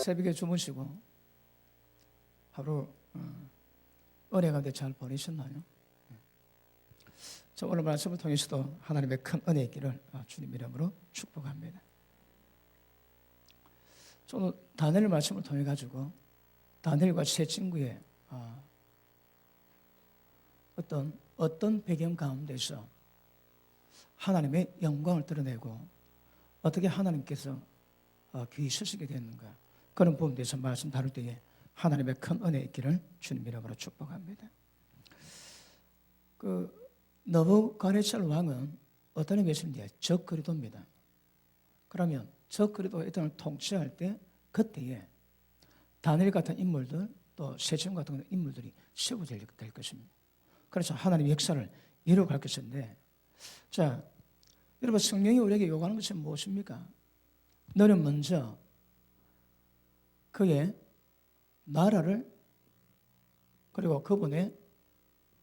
새벽에 주무시고 하루 은혜 가운데 잘 보내셨나요? 저 오늘 말씀을 통해서도 하나님의 큰 은혜 있기를 주님 이름으로 축복합니다. 저는 다니엘 말씀을 통해 가지고 다니엘과 세 친구의 어떤 배경 가운데서 하나님의 영광을 드러내고 어떻게 하나님께서 귀히 쓰시게 됐는가, 그런 부분에 대해서 말씀 다룰 때에 하나님의 큰 은혜 있기를 주님 이름으로 축복합니다. 느부갓네살 왕은 어떤 의미였습니까? 적그리도입니다. 그러면 적그리도가 이 땅을 통치할 때 그때에 다니엘 같은 인물들, 또 세층 같은 인물들이 세워질 될 것입니다. 그래서 하나님의 역사를 이루어갈 것인데, 자, 여러분, 성령이 우리에게 요구하는 것은 무엇입니까? 너는 먼저 그의 나라를, 그리고 그분의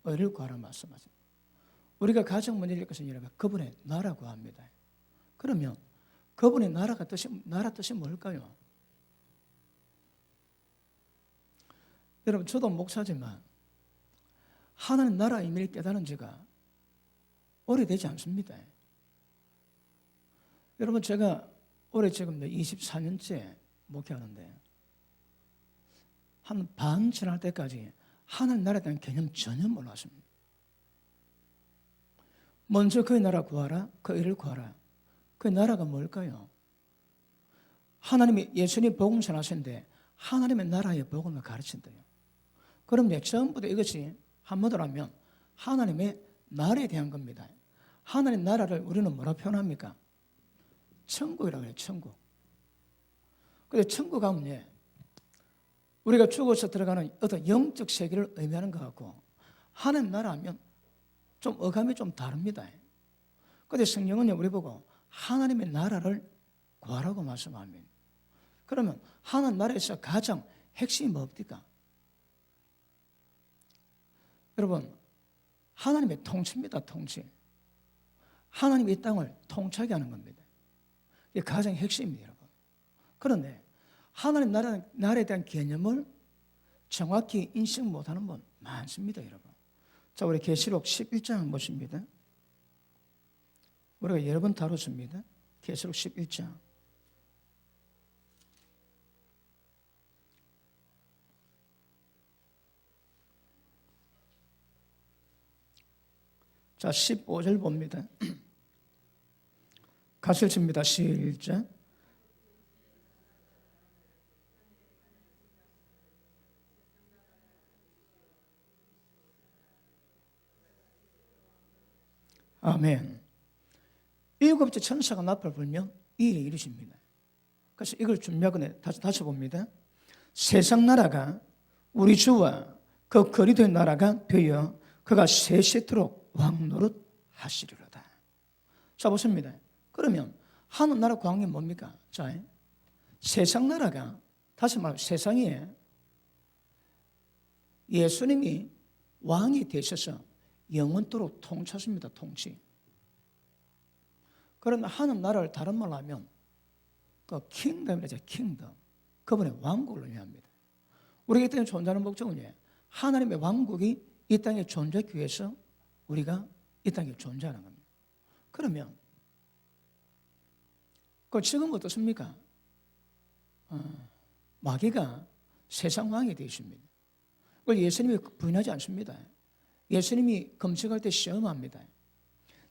의를 구하라 말씀하십니다. 우리가 가장 먼저 할 것은 여러분, 그분의 나라 구합니다. 그러면 그분의 나라 뜻이 뭘까요? 여러분, 저도 목사지만 하나님 나라의 의미를 깨달은 지가 오래되지 않습니다. 여러분, 제가 올해 지금 24년째 목회하는데 한 반 지날 때까지 하나님 나라에 대한 개념 전혀 몰랐습니다. 먼저 그의 나라 구하라, 그 일을 구하라. 그 나라가 뭘까요? 하나님이 예수님 복음 전하시는데 하나님의 나라의 복음을 가르친대요. 그럼 전부 다 이것이 한마디로 하면 하나님의 나라에 대한 겁니다. 하나님의 나라를 우리는 뭐라 표현합니까? 천국이라고 해요, 천국. 근데 천국 가면 우리가 죽어서 들어가는 어떤 영적 세계를 의미하는 것 같고, 하나님 나라 하면 좀 어감이 좀 다릅니다. 그런데 성경은 우리 보고 하나님의 나라를 구하라고 말씀합니다. 그러면 하나님 나라에서 가장 핵심이 뭡니까? 여러분, 하나님의 통치입니다, 통치. 하나님이 이 땅을 통치하게 하는 겁니다. 이게 가장 핵심입니다, 여러분. 그런데 하나님 나라에 대한 개념을 정확히 인식 못하는 분 많습니다, 여러분. 자, 우리 계시록 11장 보십니다. 우리가 여러 번 다뤘습니다. 계시록 11장. 자, 15절 봅니다. 같이 읽습니다. 시작. 아멘. 일곱째 천사가 나팔을 불면 이 일이 이루어집니다. 그래서 이걸 준비하고 다시 봅니다. 세상 나라가 우리 주와 그 거리된 나라가 되어 그가 세세토록 왕노릇 하시리로다. 자, 보십니다. 그러면 하늘 나라 구한 게 뭡니까? 자, 세상 나라가, 다시 말하면 세상에 예수님이 왕이 되셔서 영원토록 통치하십니다. 통치. 그러면 하늘 나라를 다른 말로 하면 그 킹덤이라죠. 킹덤. 그분의 왕국을 의미합니다. 우리가 이 땅에 존재하는 목적은 하나님의 왕국이 이 땅에 존재하기 위해서 우리가 이 땅에 존재하는 겁니다. 그러면 지금 어떻습니까? 마귀가 세상 왕이 되십니다. 그걸 예수님이 부인하지 않습니다. 예수님이 금식할 때 시험합니다.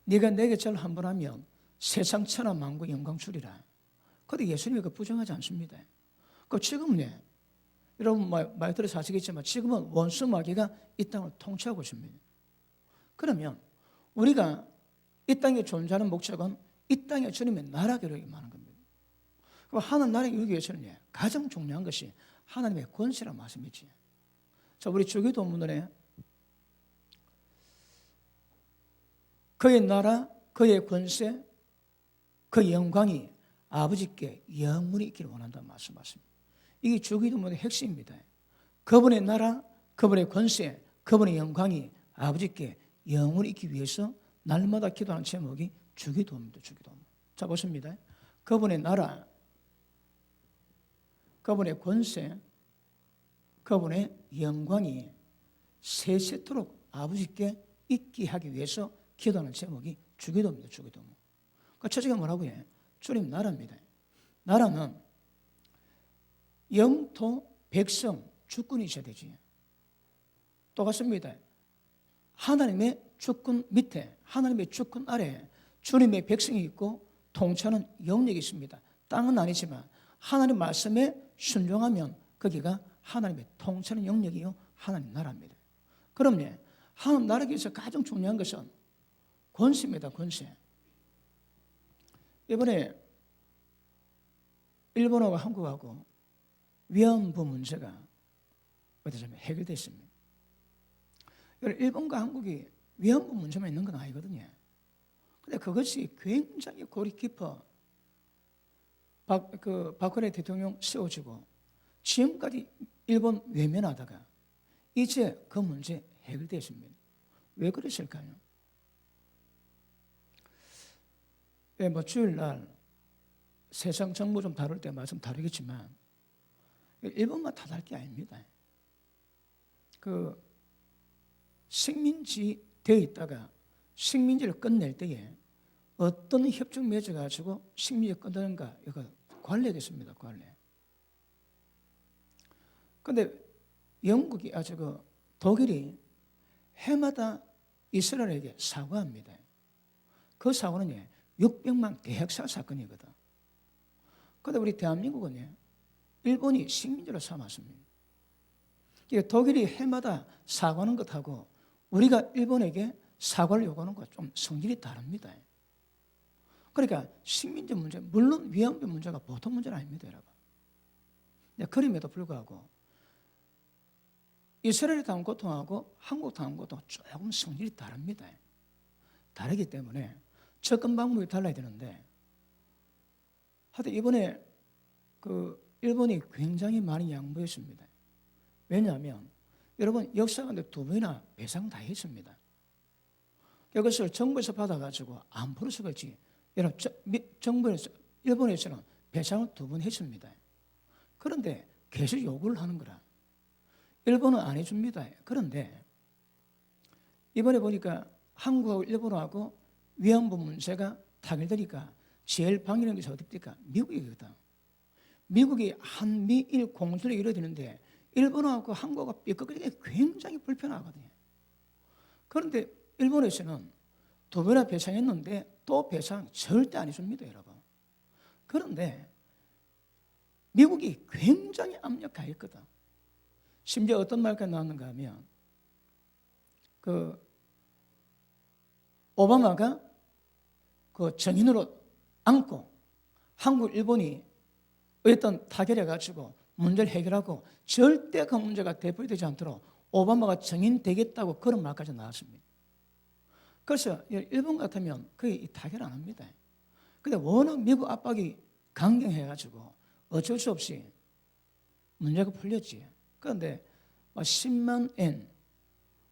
네가 내게 절 한 번 하면 세상 천하 만국 영광 주리라. 그런데 예수님이 부정하지 않습니다. 지금은 여러분 말 들어서 아시겠지만 지금은 원수 마귀가 이 땅을 통치하고 있습니다. 그러면 우리가 이 땅에 존재하는 목적은 이 땅에 주님의 나라를 이루기만 하는 겁니다. 그럼 하나님 나라를 이루기 위해서는 가장 중요한 것이 하나님의 권세라는 말씀이지. 자, 우리 주기도문에 그의 나라, 그의 권세, 그 영광이 아버지께 영원히 있기를 원한다는 말씀하십니다. 이게 주기도문의 핵심입니다. 그분의 나라, 그분의 권세, 그분의 영광이 아버지께 영원히 있기 위해서 날마다 기도하는 제목이 주기도입니다. 주기도. 자, 보십니다. 그분의 나라, 그분의 권세, 그분의 영광이 세세토록 아버지께 있게 하기 위해서 기도하는 제목이 주기도입니다. 주기도. 그러니까 처지가 뭐라고 해? 주님 나라입니다. 나라는 영토, 백성, 주권이 있어야 되지. 똑같습니다. 하나님의 주권 밑에, 하나님의 주권 아래에 주님의 백성이 있고 통치하는 영역이 있습니다. 땅은 아니지만 하나님 말씀에 순종하면 거기가 하나님의 통치하는 영역이요 하나님 나라입니다. 그럼요, 하나님 나라에서 가장 중요한 것은 권세입니다. 권세. 이번에 일본하고 한국하고 위안부 문제가 어디서 해결됐습니다. 일본과 한국이 위안부 문제만 있는 건 아니거든요. 근데 그것이 굉장히 골이 깊어 박근혜 대통령 세워지고 지금까지 일본 외면하다가 이제 그 문제 해결됐습니다. 왜 그랬을까요? 주일날 세상 정부 좀 다룰 때 말씀 다르겠지만 일본만 탓할 게 아닙니다. 식민지 되어 있다가 식민지를 끝낼 때에 어떤 협정 맺어가지고 식민지를 끝내는가 이거 관례겠습니다. 관례. 그런데 영국이 독일이 해마다 이스라엘에게 사과합니다. 그 사과는 600만 대학살 사건이거든. 그런데 우리 대한민국은 일본이 식민지로 삼았습니다. 독일이 해마다 사과하는 것하고 우리가 일본에게 사과를 요구하는 것 좀 성질이 다릅니다. 그러니까 식민지 문제, 물론 위안부 문제가 보통 문제는 아닙니다, 여러분. 그럼에도 불구하고 이스라엘이 당한 고통하고 한국 당한 고통 조금 성질이 다릅니다. 다르기 때문에 접근 방법이 달라야 되는데, 하여튼 이번에 일본이 굉장히 많이 양보했습니다. 왜냐하면 여러분 역사관에 2번이나 배상 다 했습니다. 이것을 정부에서 받아가지고 안 풀어서 그렇지. 여러분 일본에서는 배상을 2번 했습니다. 그런데 계속 요구를 하는 거라. 일본은 안 해줍니다. 그런데 이번에 보니까 한국하고 일본하고 위안부 문제가 타결되니까 제일 방해하는 것이 어디입니까? 미국이거든. 미국이 한미일 공조를 이루어지는데 일본하고 한국하고 삐걱거리기 굉장히 불편하거든요. 그런데 일본에서는 2번이나 배상했는데 또 배상 절대 안 해줍니다, 여러분. 그런데 미국이 굉장히 압력가했거든. 심지어 어떤 말까지 나왔는가 하면 오바마가 정인으로 안고 한국, 일본이 어떤 타결해가지고 문제를 해결하고 절대 그 문제가 되풀이되지 않도록 오바마가 정인되겠다고 그런 말까지 나왔습니다. 그래서 일본 같으면 거의 타결 안 합니다. 근데 워낙 미국 압박이 강경해가지고 어쩔 수 없이 문제가 풀렸지. 그런데 10만 엔,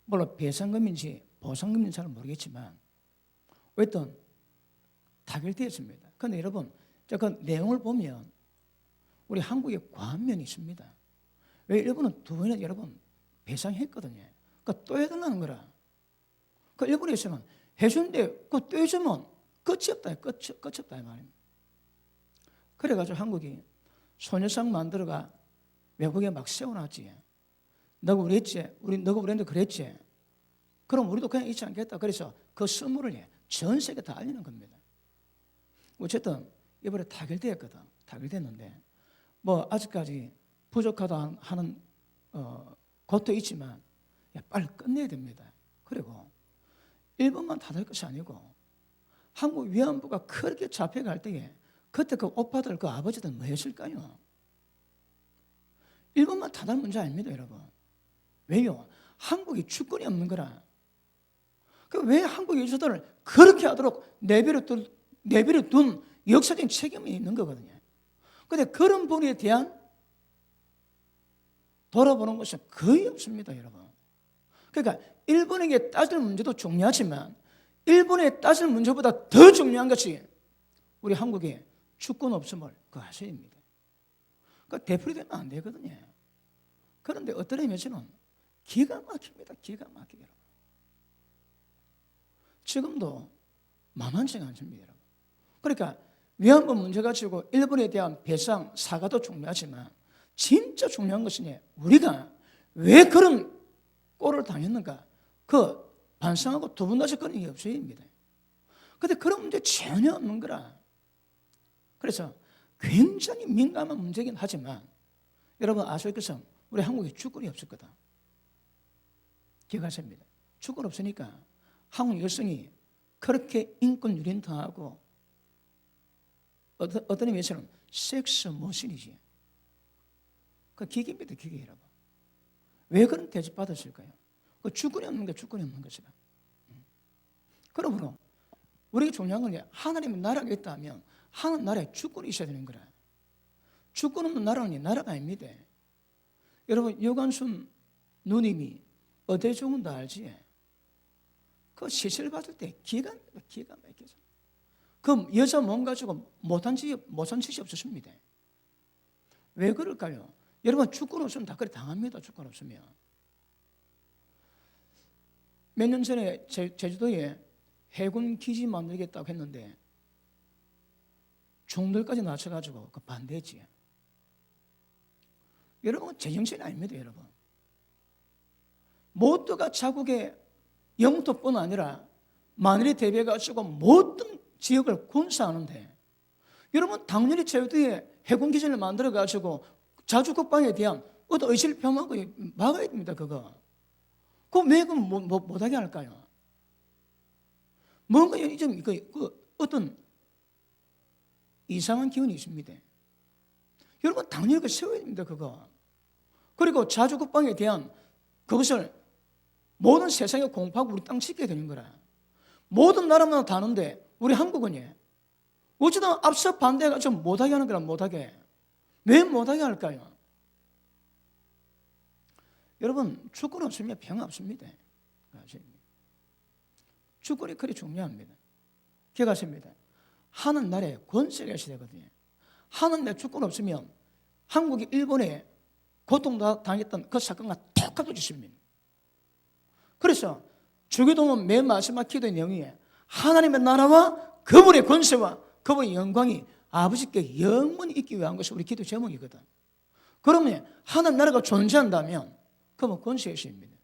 물론 배상금인지 보상금인지 잘 모르겠지만 어쨌든 타결되었습니다. 그런데 여러분, 그 내용을 보면 우리 한국에 과한 면이 있습니다. 왜 일본은 2번이나 여러분 배상했거든요. 그러니까 또 해달라는 거라. 그 일본에서는 해주는데 또 해주면 끝이 없다. 끝이 없다 이 말입니다. 그래가지고 한국이 소녀상 만들어가 외국에 막 세워놨지. 너가 우리 했지. 너가 우리한테 그랬지. 그럼 우리도 그냥 있지 않겠다. 그래서 그 선물을 전 세계 다 알리는 겁니다. 어쨌든 이번에 타결되었거든. 타결됐는데 아직까지 부족하다 하는 것도 있지만 빨리 끝내야 됩니다. 그리고 일본만 탓할 것이 아니고 한국 위안부가 그렇게 잡혀갈 때에 그때 그 오빠들, 그 아버지들 뭐 했을까요? 일본만 탓할 문제 아닙니다, 여러분. 왜요? 한국이 주권이 없는 거라. 왜 한국 여자들을 그렇게 하도록 내버려 둔 역사적인 책임이 있는 거거든요. 그런데 그런 분에 대한 돌아보는 것은 거의 없습니다, 여러분. 그러니까 일본에게 따질 문제도 중요하지만 일본에 따질 문제보다 더 중요한 것이 우리 한국의 주권 없음을 그 사실입니다. 그 되풀이 되면 안 되거든요. 그런데 어떤 의미에서는 기가 막힙니다. 기가 막히게. 지금도 만만치가 않습니다. 여러분. 그러니까 위안부 문제 가지고 일본에 대한 배상, 사과도 중요하지만 진짜 중요한 것은 우리가 왜 그런 꼴을 당했는가 그 반성하고 두 번 다시 그런 게 없어야입니다. 그런데 그런 문제 전혀 없는 거라. 그래서 굉장히 민감한 문제긴 하지만 여러분 아실 것은 우리 한국에 주권이 없었거든. 기억하십니다. 주권 없으니까 한국 여성이 그렇게 인권 유린당하고 어떤 의미에서는 섹스 머신이지. 그 기계입니다. 기계 여러분. 왜 그런 대접 받았을까요? 그 주권이 없는 게 주권이 없는 것이다. 그러므로 우리가 중요한 건 하나님의 나라가 있다면 하나님 나라에 주권이 있어야 되는 거라. 주권 없는 나라는 나라가 아닙니다. 여러분 유관순 누님이 어디에 죽은다 알지? 그 시술 받을 때 기가 막혀서 그 여자 몸 가지고 못한 짓이 없었습니다. 왜 그럴까요? 여러분 주권 없으면 다 그래 당합니다. 주권 없으면. 몇 년 전에 제주도에 해군 기지 만들겠다고 했는데 중들까지 낮춰가지고 그 반대했지. 여러분 제정신이 아닙니다. 여러분. 모두가 자국의 영토뿐 아니라 만일에 대비해가지고 모든 지역을 군사하는데 여러분 당연히 제주도에 해군 기지를 만들어가지고 자주 국방에 대한 어떤 의식을 표명하고 막아야 됩니다. 그거. 그럼 왜 못하게 할까요? 뭔가 좀 어떤 이상한 기운이 있습니다. 여러분 당연히 그거 세워야 됩니다. 그거. 그리고 자주 국방에 대한 그것을 모든 세상에 공포하고 우리 땅 지켜야 되는 거라. 모든 나라마다 다른데 우리 한국은 어쩌다 앞서 반대해가지고 못하게 하는 거라. 못하게. 왜 못하게 할까요? 여러분 주권 없으면 평화 없습니다. 주권이 그리 중요합니다. 기억하십니다. 하는 나라에 권세가 있어야 되거든요. 하는 나라에 주권 없으면 한국이 일본에 고통당했던 그 사건과 똑같아졌습니다. 그래서 주기도문 맨 마지막 기도의 내용이 하나님의 나라와 그분의 권세와 그분의 영광이 아버지께 영원히 있기 위한 것이 우리 기도 제목이거든. 그러면 하나님 나라가 존재한다면 그분 권세의 신입니다.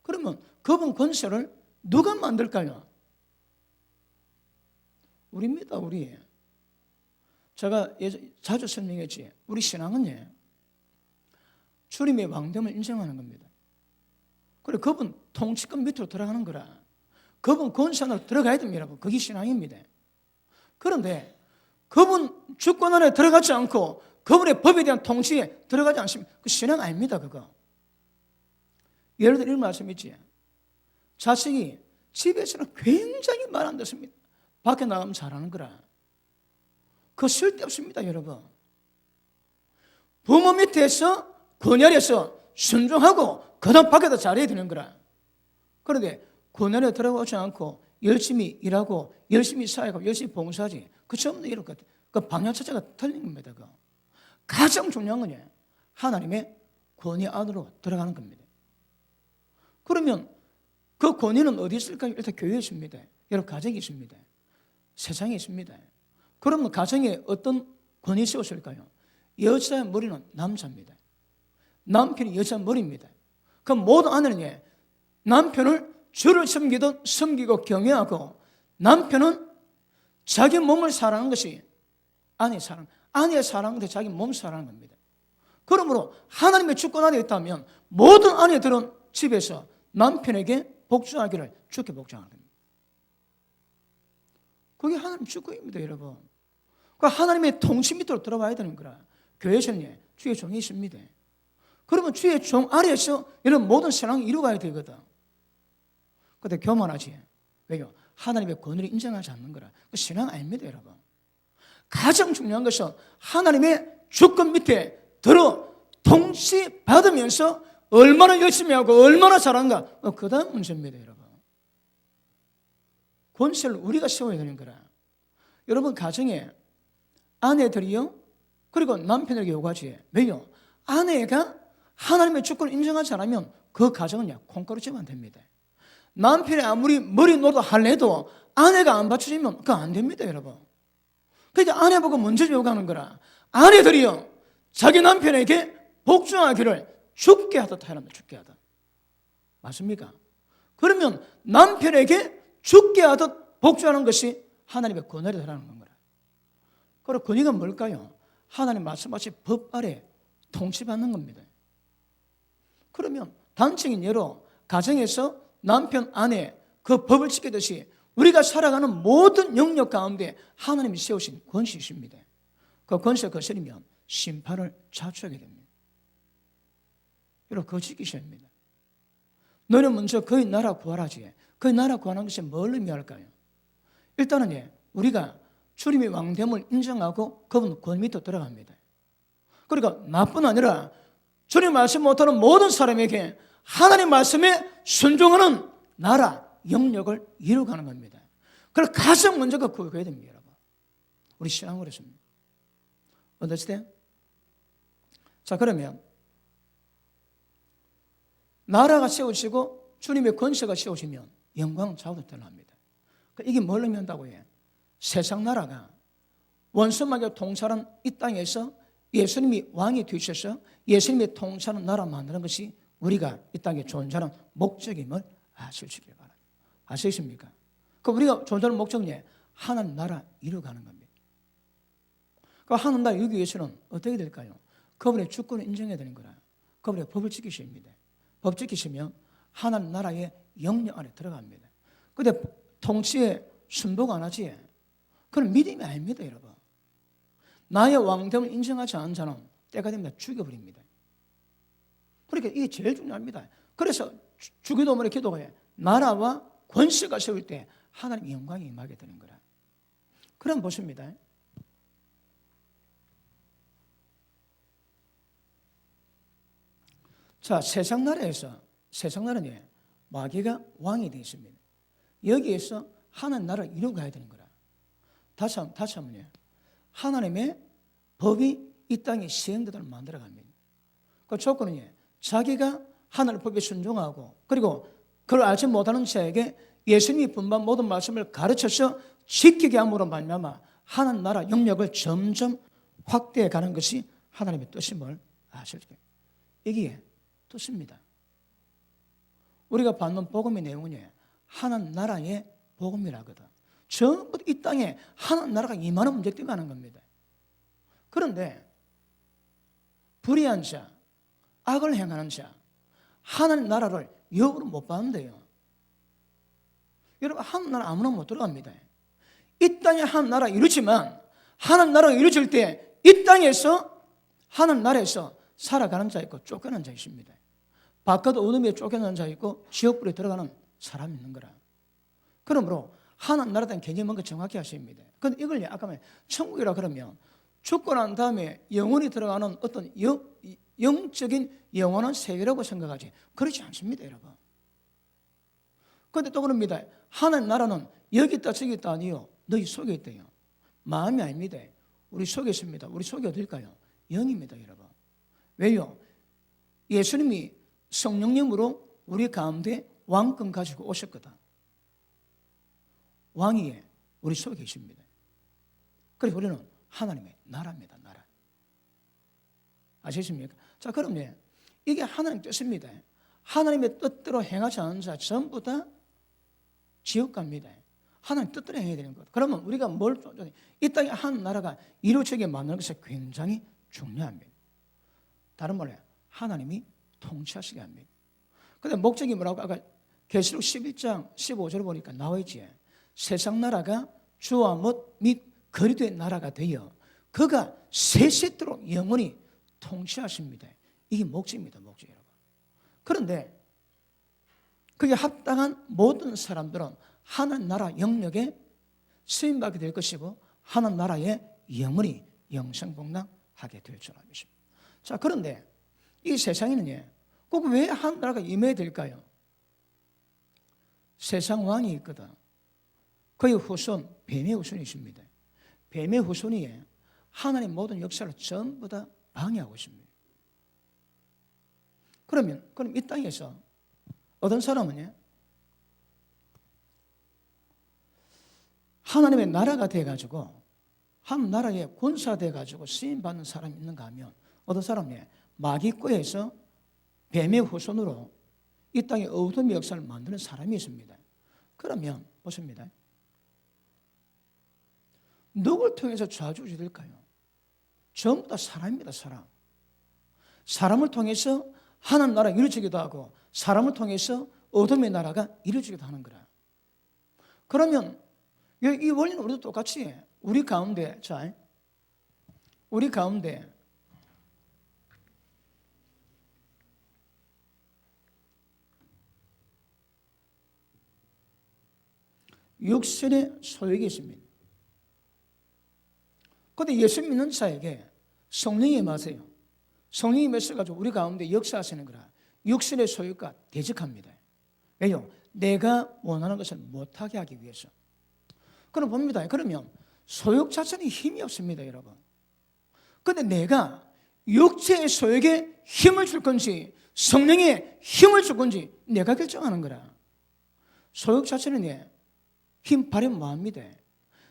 그러면 그분 권세를 누가 만들까요? 우리입니다. 우리. 제가 자주 설명했지. 우리 신앙은 주님의 왕됨을 인정하는 겁니다. 그리고 그분 통치권 밑으로 들어가는 거라. 그분 권세 안으로 들어가야 됩니다. 그게 신앙입니다. 그런데 그분 주권 안에 들어가지 않고 그분의 법에 대한 통치에 들어가지 않으면 그 신앙 아닙니다. 그거. 예를 들어 이런 말씀 있지. 자식이 집에서는 굉장히 말 안 듣습니다. 밖에 나가면 잘하는 거라. 그거 쓸데없습니다. 여러분. 부모 밑에서 권열에서 순종하고 그 다음 밖에다 잘해야 되는 거라. 그런데 권열에 들어가지 않고 열심히 일하고 열심히 사회하고 열심히 봉사하지. 그치 없는 이런 것. 그 방향 자체가 틀린 겁니다. 그거. 가장 중요한 건 하나님의 권위 안으로 들어가는 겁니다. 그러면 그 권위는 어디 있을까요? 일단 교회에 있습니다. 여러분 가정에 있습니다. 세상에 있습니다. 그러면 가정에 어떤 권위 세웠을까요? 여자의 머리는 남자입니다. 남편이 여자 머리입니다. 그럼 모든 아내는 남편을 주를 섬기듯 섬기고 경외하고 남편은 자기 몸을 사랑하는 것이 아내의 사랑, 아내의 사랑은 자기 몸 사랑하는 겁니다. 그러므로 하나님의 주권 안에 있다면 모든 아내들은 집에서 남편에게 복종하기를 주께 복종하는 겁니다. 그게 하나님 주권입니다, 여러분. 그 하나님의 통치 밑으로 들어와야 되는 거라. 교회에서는 주의 종이 있습니다. 그러면 주의 종 아래에서 이런 모든 신앙이 이루어가야 되거든. 그런데 교만하지. 왜요? 하나님의 권위를 인정하지 않는 거라. 그 신앙 아닙니다, 여러분. 가장 중요한 것은 하나님의 주권 밑에 들어 통치받으면서 얼마나 열심히 하고 얼마나 잘하는가. 그 다음 문제입니다, 여러분. 권세를 우리가 세워야 되는 거라. 여러분 가정에 아내들이요 그리고 남편에게 요구하지. 왜요? 아내가 하나님의 주권을 인정하지 않으면 그 가정은 콩가루지만 됩니다. 남편이 아무리 머리 노도 할래도 아내가 안 받쳐주면 그거 안 됩니다, 여러분. 그러니까 아내 보고 먼저 요구하는 거라. 아내들이요, 자기 남편에게 복종하기를 죽게 하듯 하랍니다. 죽게 하듯. 맞습니까? 그러면 남편에게 죽게 하듯 복종하는 것이 하나님의 권한이 되라는 겁니다. 그리고 권위가 뭘까요? 하나님 말씀하신 법 아래 통치받는 겁니다. 그러면 단적인 예로 가정에서 남편, 아내 그 법을 지키듯이 우리가 살아가는 모든 영역 가운데 하나님이 세우신 권세 있습니다. 그 권세 거스리면 심판을 자초하게 됩니다. 여러분, 그거 지키셔야 합니다. 너는 먼저 그의 나라 구하라지. 그의 나라 구하는 것이 뭘 의미할까요? 일단은 우리가 주님의 왕됨을 인정하고 그분 권 밑으로 들어갑니다. 그러니까 나뿐 아니라 주님 말씀 못하는 모든 사람에게 하나님 말씀에 순종하는 나라, 영역을 이루어가는 겁니다. 그래서 가장 먼저 그 구해야 됩니다, 여러분. 우리 신앙으로 했습니다. 어떠세요? 자, 그러면 나라가 세워지고 주님의 권세가 세워지면 영광은 좌우로 드러납니다. 이게 뭘 의미한다고 해요? 세상 나라가 원수마귀가 통치하는 이 땅에서 예수님이 왕이 되셔서 예수님이 통치하는 나라 만드는 것이 우리가 이 땅에 존재하는 목적임을 아시길 바랍니다. 아시겠습니까? 그 우리가 존재하는 목적은 하나님 나라 이루어가는 겁니다. 그 하나님 나라 이루기 위해서는 어떻게 될까요? 그분의 주권을 인정해야 되는 거라. 그분의 법을 지키셔야 합니다. 법 지키시면 하나님 나라의 영역 안에 들어갑니다. 그런데 통치에 순복 안 하지? 그건 믿음이 아닙니다, 여러분. 나의 왕됨을 인정하지 않은 자는 때가 되면 죽여버립니다. 그러니까 이게 제일 중요합니다. 그래서 주기도문의 기도에 나라와 권세가 세울 때 하나님의 영광이 임하게 되는 거라. 그럼 보십니다. 자, 세상 나라는 마귀가 왕이 되어 있습니다. 여기에서 하나님 나라를 이루어가야 되는 거라. 다시 한번요. 하나님의 법이 이 땅에 시행되도록 만들어갑니다. 그 조건은 자기가 하나님의 법에 순종하고 그리고 그걸 알지 못하는 자에게 예수님이 분반 모든 말씀을 가르쳐서 지키게 함으로 말미암아 하나님 나라 영역을 점점 확대해 가는 것이 하나님의 뜻임을 아실 거예요. 이게 뜻입니다. 우리가 받는 복음의 내용은 하나님 나라의 복음이라거든. 전부 이 땅에 하나님 나라가 임하는 문제 때문에 하는 겁니다. 그런데 불의한 자, 악을 행하는 자, 하나님 나라를 역으로 못 받는데요. 여러분, 하나님 나라 아무나 못 들어갑니다. 이 땅에 하나님 나라 이루지만 하나님 나라가 이루어질 때 이 땅에서 하나님 나라에서 살아가는 자 있고 쫓겨난 자 있습니다. 바깥 어둠에 쫓겨난 자 있고 지옥불에 들어가는 사람이 있는 거라. 그러므로 하나님 나라에 대한 개념은 그 정확히 하셔야 합니다. 그런데 이걸 아까 말한 천국이라 그러면 죽고 난 다음에 영원히 들어가는 어떤 영적인 영원한 세계라고 생각하지 그렇지 않습니다, 여러분. 그런데 또 그럽니다. 하나님 나라는 여기 있다 저기 있다 아니요. 너희 속에 있대요. 마음이 아닙니다. 우리 속에 있습니다. 우리 속이 어딜까요? 영입니다, 여러분. 왜요? 예수님이 성령님으로 우리 가운데 왕권 가지고 오셨거든. 왕이 우리 속에 계십니다. 그래서 우리는 하나님의 나라입니다, 나라. 아시겠습니까? 자, 그럼 이게 하나님 뜻입니다. 하나님의 뜻대로 행하지 않은 자 전부 다 지옥 갑니다. 하나님 뜻대로 행해야 되는 것. 그러면 우리가 이 땅에 한 나라가 이루어지게 만드는 것이 굉장히 중요합니다. 다른 말로 하나님이 통치하시게 합니다. 그런데 목적이 뭐라고 아까 계시록 11장 15절을 보니까 나와 있지. 세상 나라가 주와 및 거리된 나라가 되어 그가 세세토록 영원히 통치하십니다. 이게 목적입니다, 목적 여러분. 그런데 그게 합당한 모든 사람들은 하나님 나라 영역에 쓰임받게 될 것이고 하나님 나라에 영원히 영생복락하게 될 줄 알겠습니다. 자, 그런데 이 세상에는 꼭 왜 하나님 나라가 임해야 될까요? 세상 왕이 있거든. 그의 후손 뱀의 후손이 있습니다. 뱀의 후손이 하나님의 모든 역사를 전부 다 방해하고 있습니다. 그럼 이 땅에서 어떤 사람은 하나님의 나라가 돼가지고 한 나라에 군사돼가지고 쓰임받는 사람이 있는가 하면 어떤 사람이 마귀과에서 뱀의 후손으로 이 땅에 어둠의 역사를 만드는 사람이 있습니다. 그러면 보십니다. 누굴 통해서 좌지우지 될까요? 전부 다 사람입니다. 사람. 사람을 통해서 하나님 나라가 이루어지기도 하고 사람을 통해서 어둠의 나라가 이루어지기도 하는 거라. 그러면 이 원리는 우리도 똑같이 우리 가운데 육신의 소욕이 있습니다. 그런데 예수 믿는 자에게 성령이 임하세요. 성령이 임하셔가지고 우리 가운데 역사하시는 거라 육신의 소욕과 대적합니다. 왜요? 내가 원하는 것을 못하게 하기 위해서. 그럼 봅니다. 그러면 소욕 자체는 힘이 없습니다, 여러분. 그런데 내가 육체의 소욕에 힘을 줄 건지 성령에 힘을 줄 건지 내가 결정하는 거라. 소욕 자체는 힘 발휘 뭐합니다.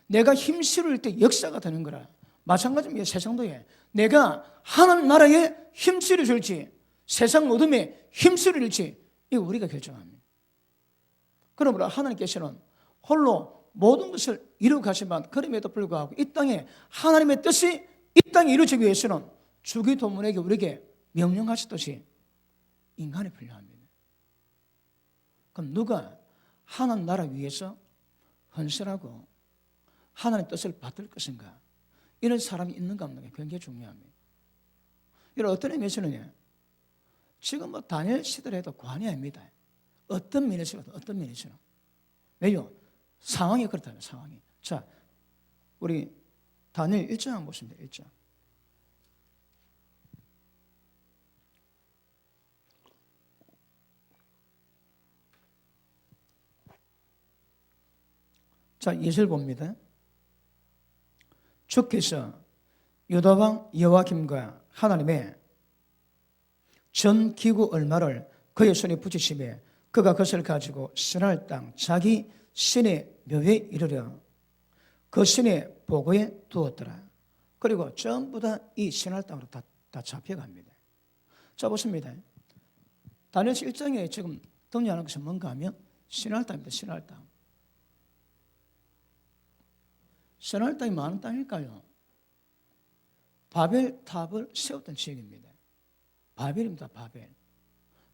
내가 힘 실을 때 역사가 되는 거라. 마찬가지입니다. 세상도 내가 하나님 나라에 힘 실어줄지 세상 어둠에 힘 실어줄지 이거 우리가 결정합니다. 그러므로 하나님께서는 홀로 모든 것을 이루어 가시만 그럼에도 불구하고 이 땅에 하나님의 뜻이 이 땅에 이루어지기 위해서는 주기도문에게 우리에게 명령하셨듯이 인간이 필요합니다. 그럼 누가 하나님 나라 위해서 헌신하고 하나님의 뜻을 받들 것인가? 이런 사람이 있는가 없는가 굉장히 중요합니다. 이런 어떤 의미에서는 지금 다니엘 시대에도 관이 아닙니다. 어떤 면에서도 어떤 면에서는. 왜요? 상황이 그렇다면 상황이. 자, 우리 다니엘 1장 한번 보십니다. 1장. 자, 2절 봅니다. 주께서 유다왕 여호야김과 하나님의 전 기구 얼마를 그의 손에 붙이심에 그가 그것을 가지고 신할 땅 자기 신의 묘에 이르려 그 신의 보고에 두었더라. 그리고 전부 다 이 신할 땅으로 다 잡혀갑니다. 자, 보십니다. 다니엘서 1장에 지금 등장하는 것은 뭔가 하면 신할 땅입니다. 신할 땅. 신할 땅이 많은 땅일까요? 바벨 탑을 세웠던 지역입니다. 바벨입니다.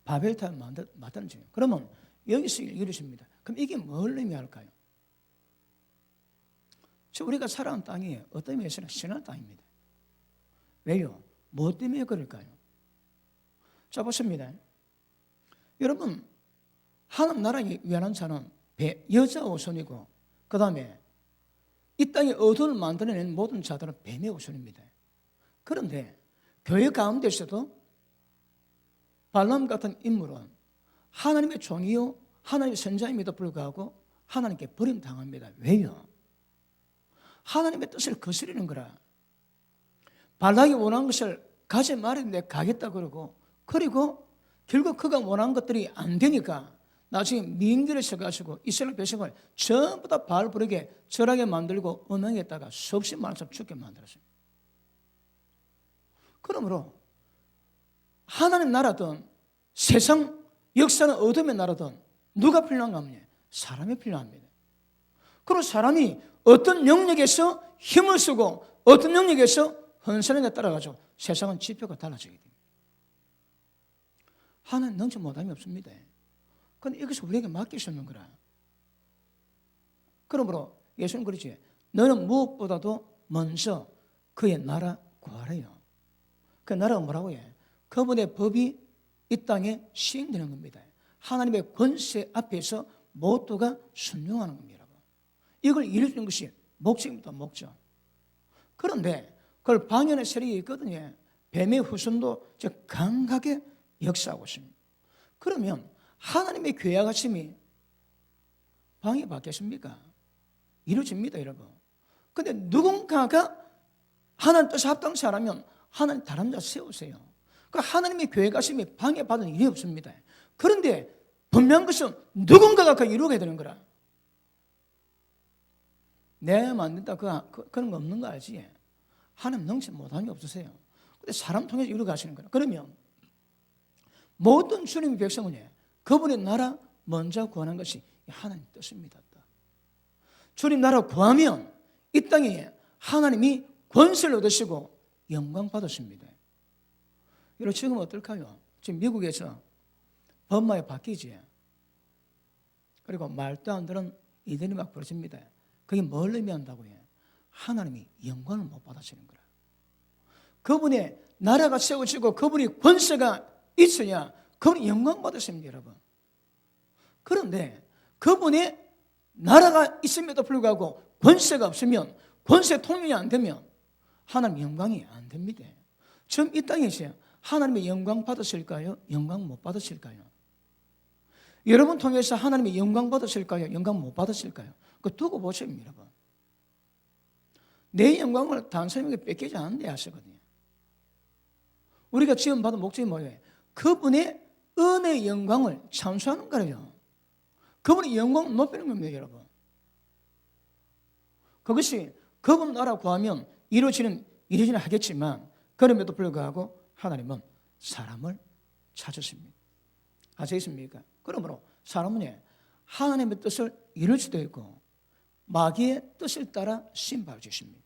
바벨 탑을 만드는 지역. 그러면 여기서 이루어집니다. 그럼 이게 뭘 의미할까요? 우리가 살아온 땅이 어떤 의미에서는 신할 땅입니다. 왜요? 뭐 때문에 그럴까요? 자, 보십니다. 여러분, 하나님 나라에 위하는 자는 여자 우선이고 그 다음에 이 땅에 어둠을 만들어낸 모든 자들은 뱀의 우선입니다. 그런데 교회 가운데서도 발람 같은 인물은 하나님의 종이요 하나님의 선자임에도 불구하고 하나님께 버림당합니다. 왜요? 하나님의 뜻을 거스르는 거라. 발락이 원한 것을 가지 말았는데 가겠다 그러고 그리고 결국 그가 원한 것들이 안 되니까 나중에 미인결에 서가지고 이스라엘 백성을 전부 다 바알 부르게 절하게 만들고 음행했다가 수없이 많은 사람 죽게 만들었어요. 그러므로 하나님 나라든 세상 역사는 어둠의 나라든 누가 필요한가 하면 사람이 필요합니다. 그리고 사람이 어떤 영역에서 힘을 쓰고 어떤 영역에서 헌신에 따라가지고 세상은 지표가 달라지게 됩니다. 하나님 능치 못함이 없습니다. 그런데 이것을 우리에게 맡기셨는 거라. 그러므로 예수는 그러지. 너는 무엇보다도 먼저 그의 나라 구하래요. 그 나라가 뭐라고 해? 그분의 법이 이 땅에 시행되는 겁니다. 하나님의 권세 앞에서 모두가 순종하는 겁니다. 이걸 이루는 것이 목적입니다. 목적. 그런데 그걸 방해하는 세력이 있거든요. 뱀의 후손도 강하게 역사하고 있습니다. 그러면 하나님의 계약하심이 방해받겠습니까? 이루어집니다, 여러분. 그런데 누군가가 하나님 뜻에 합당치 않으면 하나님 다른 자 세우세요. 그 하나님의 교회 가심이 방해받은 일이 없습니다. 그런데 분명한 것은 누군가가 그 이루게 되는 거라. 내가 만든다 그런 거 없는 거 알지? 하나님 능치 못하는 게 없으세요. 근데 사람 통해서 이루게 하시는 거라. 그러면 모든 주님의 백성은 그분의 나라 먼저 구하는 것이 하나님 뜻입니다. 주님 나라 구하면 이 땅에 하나님이 권세를 얻으시고 영광 받으십니다. 여러분 지금 어떨까요? 지금 미국에서 법마에 바뀌지. 그리고 말도 안 되는 이들이 막 벌어집니다. 그게 뭘 의미한다고요? 하나님이 영광을 못 받으시는 거라. 그분의 나라가 세워지고 그분이 권세가 있어야 그분이 영광 받으십니다, 여러분. 그런데 그분의 나라가 있음에도 불구하고 권세가 없으면, 권세 통용이 안 되면 하나님 영광이 안 됩니다. 지금 이 땅에서 하나님의 영광 받으실까요? 영광 못 받으실까요? 여러분 통해서 하나님의 영광 받으실까요? 영광 못 받으실까요? 그거 두고 보세요, 여러분. 내 영광을 다른 사람에게 뺏기지 않는데 하시거든요. 우리가 지금 받은 목적이 뭐예요? 그분의 은혜의 영광을 찬송하는 거예요. 그분의 영광을 높이는 겁니다, 여러분. 그것이 그분 나라 구하면 이루어지는 하겠지만, 그럼에도 불구하고 하나님은 사람을 찾으십니다. 아시겠습니까? 그러므로 사람은 하나님의 뜻을 이룰 수도 있고 마귀의 뜻을 따라 신발 주십니다.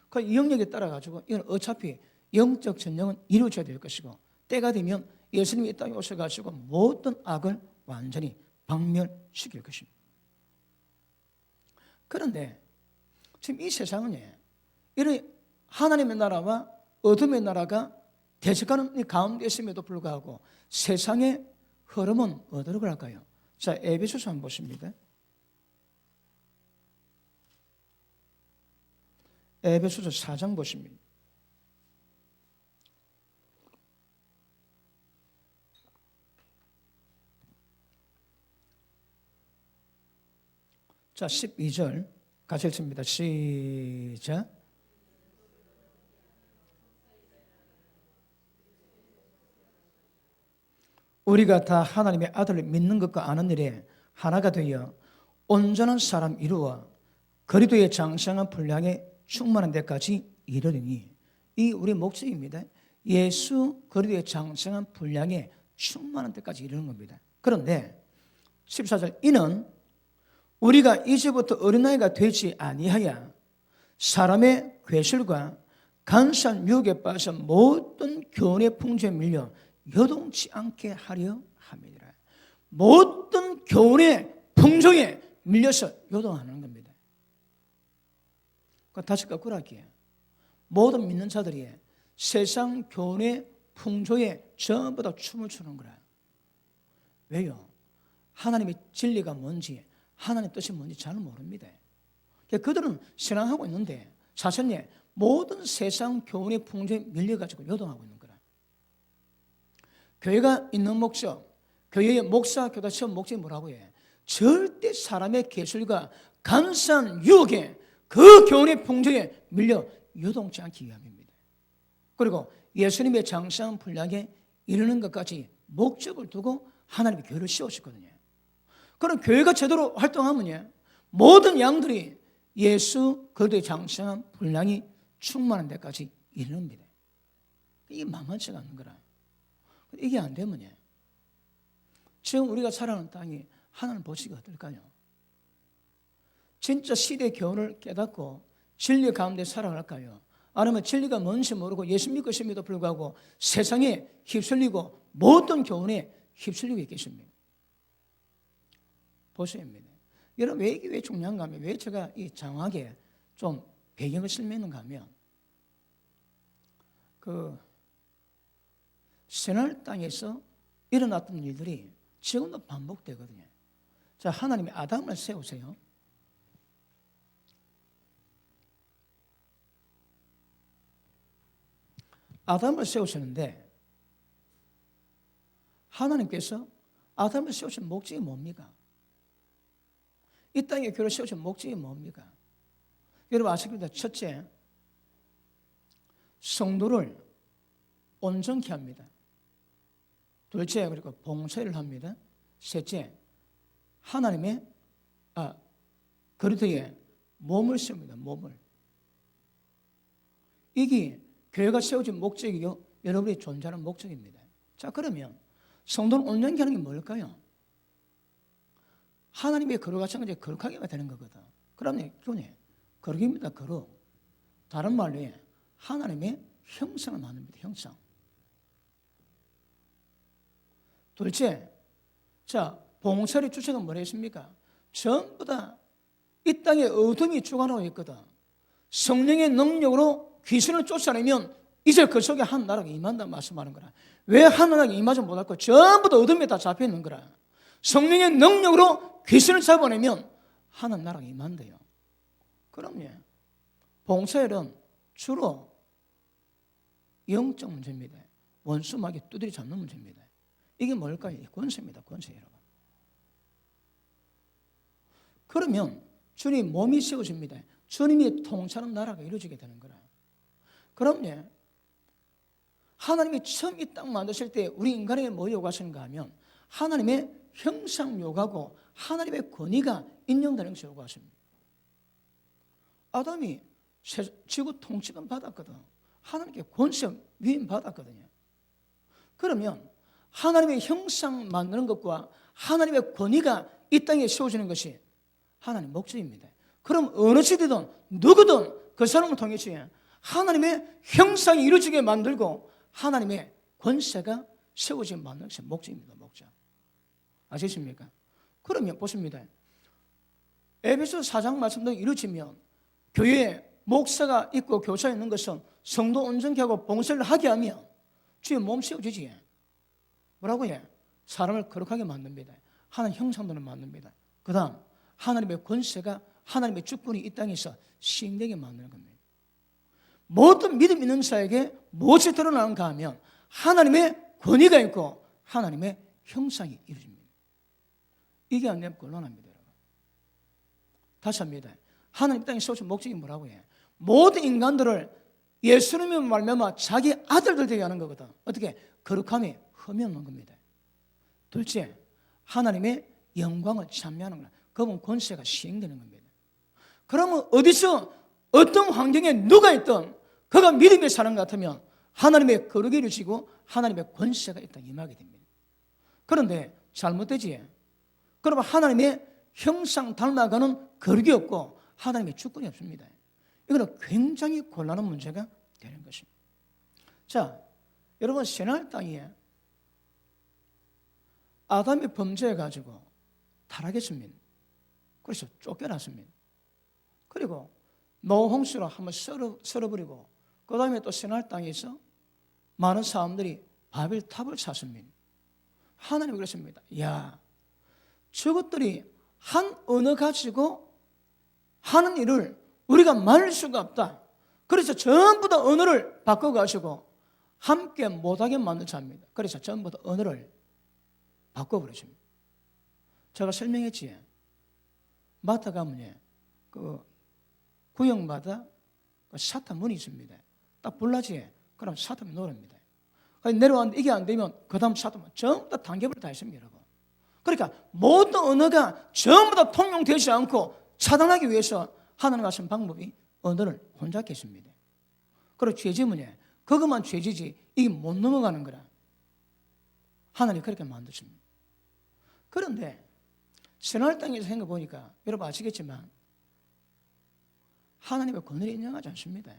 그 영역에 따라 가지고 이건 어차피 영적 전쟁은 이루어져야 될 것이고, 때가 되면 예수님이 이 땅에 오셔가지고 모든 악을 완전히 박멸시킬 것입니다. 그런데 지금 이 세상은 이런 하나님의 나라와 어둠의 나라가 대적하는 이 가운데 있음에도 불구하고 세상의 흐름은 어디로 갈까요? 자, 에베소서 한번 보십니다. 에베소서 4장 보십니다. 자, 12절 같이 읽습니다. 시작. 우리가 다 하나님의 아들을 믿는 것과 아는 일에 하나가 되어 온전한 사람 이루어 그리스도의 장성한 분량에 충만한 데까지 이르리니, 이 우리 목적입니다. 예수 그리스도의 장성한 분량에 충만한 데까지 이르는 겁니다. 그런데 14절, 이는 우리가 이제부터 어린아이가 되지 아니하여 사람의 괴술과 간사한 유혹에 빠져 모든 교훈의 풍조에 밀려 요동치 않게 하려 함이니라. 모든 교훈의 풍조에 밀려서 요동하는 겁니다. 다시 거꾸로 할게요. 모든 믿는 자들이 세상 교훈의 풍조에 전부 다 춤을 추는 거라. 왜요? 하나님의 진리가 뭔지, 하나님의 뜻이 뭔지 잘 모릅니다. 그들은 신앙하고 있는데 사실 모든 세상 교훈의 풍조에 밀려가지고 요동하고 있는 거라. 교회가 있는 목적, 교회의 목사, 교사 시험 목적이 뭐라고 해? 절대 사람의 계술과 간사한 유혹에 그 교훈의 풍조에 밀려 요동치 않기 위함입니다. 그리고 예수님의 장성한 분량에 이르는 것까지 목적을 두고 하나님의 교회를 세우셨거든요. 그럼 교회가 제대로 활동하면 모든 양들이 예수 그리스도의 장성한 분량이 충만한 데까지 이르는니다. 이게 만만치가 않는 거라. 이게 안 되면 지금 우리가 살아가는 땅이 하나님 보시기가 어떨까요? 진짜 시대의 교훈을 깨닫고 진리 가운데 살아갈까요? 아니면 진리가 뭔지 모르고 예수 믿고 있음에도 불구하고 세상에 휩쓸리고 모든 교훈에 휩쓸리고 있겠습니까? 보셔야합니다. 여러분 왜 이게 왜 중요한가 하면, 왜 제가 이 장황하게 좀 배경을 설명했는가 하면, 그 새날 땅에서 일어났던 일들이 지금도 반복되거든요. 자, 하나님이 아담을 세우세요. 아담을 세우시는데 하나님께서 아담을 세우신 목적이 뭡니까? 이 땅에 교회를 세우신 목적이 뭡니까? 여러분 아십니까? 첫째, 성도를 온전케 합니다. 둘째, 그리고 봉사를 합니다. 셋째, 하나님의 그리스도의 몸을 세웁니다. 몸을. 이게 교회가 세워진 목적이요, 여러분이 존재하는 목적입니다. 자, 그러면 성도를 온전케 하는 게 뭘까요? 하나님의 거룩하신 것이 거룩하게 되는 거거든. 그러면 그거네, 거룩입니다. 거룩. 다른 말로 하나님의 형상을 만듭니다. 형상. 둘째, 자, 봉사의 주체가 뭐라 했습니까? 전부 다 이 땅에 어둠이 주관하고 있거든. 성령의 능력으로 귀신을 쫓아내면 이제 그 속에 한 나라가 임한다 말씀하는 거라. 왜 한 나라가 임하지 못할까? 전부 다 어둠에 다 잡혀 있는 거라. 성령의 능력으로 귀신을 잡아내면 하는 나라가 임한대요. 그럼요. 봉사일은 주로 영적 문제입니다. 원수마귀 두드려 잡는 문제입니다. 이게 뭘까요? 권세입니다. 권세, 여러분. 그러면 주님 몸이 세워집니다. 주님이 통치하는 나라가 이루어지게 되는 거라. 그럼요. 하나님이 처음 이 땅 만드실 때 우리 인간에게 뭐 요구하시는가 하면 하나님의 형상 요구하고 하나님의 권위가 인정되는 것을 요구하십니다. 아담이 지구 통치권 받았거든. 하나님께 권세 위임 받았거든요. 그러면 하나님의 형상 만드는 것과 하나님의 권위가 이 땅에 세워지는 것이 하나님의 목적입니다. 그럼 어느 시대든 누구든 그 사람을 통해서 하나님의 형상이 이루어지게 만들고 하나님의 권세가 세워지게 만드는 것이 목적입니다. 목적. 아시겠습니까? 그러면 보십니다. 에베소 4장 말씀도 이루어지면 교회에 목사가 있고 교사가 있는 것은 성도 온전케 하고 봉사를 하게 하면 주의 몸 세워지지. 뭐라고요? 사람을 거룩하게 만듭니다. 하나님 형상들을 만듭니다. 그 다음 하나님의 권세가 하나님의 주권이 이 땅에서 시행되게 만드는 겁니다. 모든 믿음 있는 자에게 무엇이 드러나는가 하면 하나님의 권위가 있고 하나님의 형상이 이루어집니다. 이게 안 되면 곤란합니다. 여러분. 다시 합니다. 하나님 땅에 세우신 목적이 뭐라고 해? 모든 인간들을 예수님의 말미암아 자기 아들들 되게 하는 거거든. 어떻게? 거룩함이 흠이 없는 겁니다. 둘째, 하나님의 영광을 찬미하는 거다. 그건 권세가 시행되는 겁니다. 그러면 어디서 어떤 환경에 누가 있든 그가 믿음에 사는 것 같으면 하나님의 거룩이 이루어지고 하나님의 권세가 이 땅에 임하게 됩니다. 그런데 잘못되지. 그러면 하나님의 형상 닮아가는 거룩이 없고 하나님의 주권이 없습니다. 이거는 굉장히 곤란한 문제가 되는 것입니다. 자, 여러분, 새날 땅에 아담이 범죄해가지고 타락했습니다. 그래서 쫓겨났습니다. 그리고 노홍수로 한번 썰어버리고 그 다음에 또 새날 땅에서 많은 사람들이 바벨탑을 샀습니다. 하나님이 그랬습니다. 야, 저것들이 한 언어 가지고 하는 일을 우리가 말릴 수가 없다. 그래서 전부 다 언어를 바꿔가지고 함께 못하게 만들자 합니다. 그래서 전부 다 언어를 바꿔버리십니다. 제가 설명했지. 마트 가면 그 구역마다 그 사탄 문이 있습니다. 딱 불나지. 그럼 사탄이 노랍니다. 내려왔는데 이게 안 되면 그 다음 사탄 전부 다 단계별로 다 있습니다. 여러분. 그러니까 모든 언어가 전부 다 통용되지 않고 차단하기 위해서 하나님 하신 방법이 언어를 혼잡게 했습니다. 그리고 죄지문에 그것만 죄지지 이게 못 넘어가는 거라. 하나님이 그렇게 만드십니다. 그런데 새날 땅에서 생각해 보니까 여러분 아시겠지만 하나님의 권위를 인정하지 않습니다.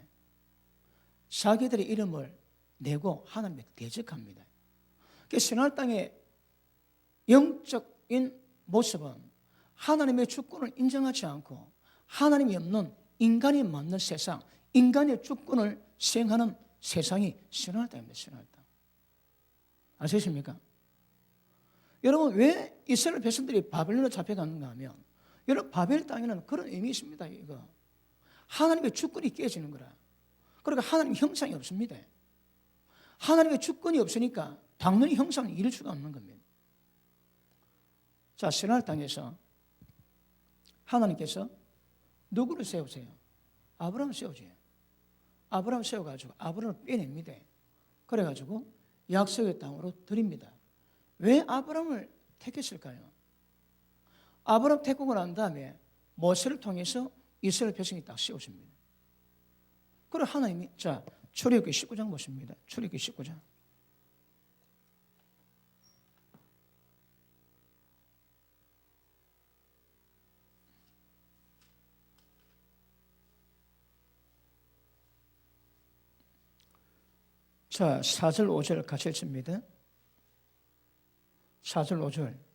자기들의 이름을 내고 하나님을 대적합니다. 새날 땅의 영적인 모습은 하나님의 주권을 인정하지 않고 하나님이 없는 인간이 만든 세상, 인간의 주권을 시행하는 세상이 새날 땅입니다. 새날 땅. 아시겠습니까? 여러분, 왜 이스라엘 백성들이 바벨론으로 잡혀갔는가 하면 여러분, 바벨 땅에는 그런 의미 있습니다. 이거 하나님의 주권이 깨지는 거라. 그러니까 하나님 형상이 없습니다. 하나님의 주권이 없으니까 당연히 형상을 이룰 수가 없는 겁니다. 자, 새날 땅에서 하나님께서 누구를 세우세요? 아브라함을 세우세요. 아브라함 세워가지고 아브라함을 빼냅니다. 그래가지고 약속의 땅으로 드립니다. 왜 아브라함을 택했을까요? 아브라함 택하고 난 다음에 모세를 통해서 이스라엘 백성이 딱 세워집니다. 그리고 하나님이, 자, 출애굽기 19장 보십니다. 출애굽기 19장. 자, 4절 5절 같이 읽습니다. 4절 5절.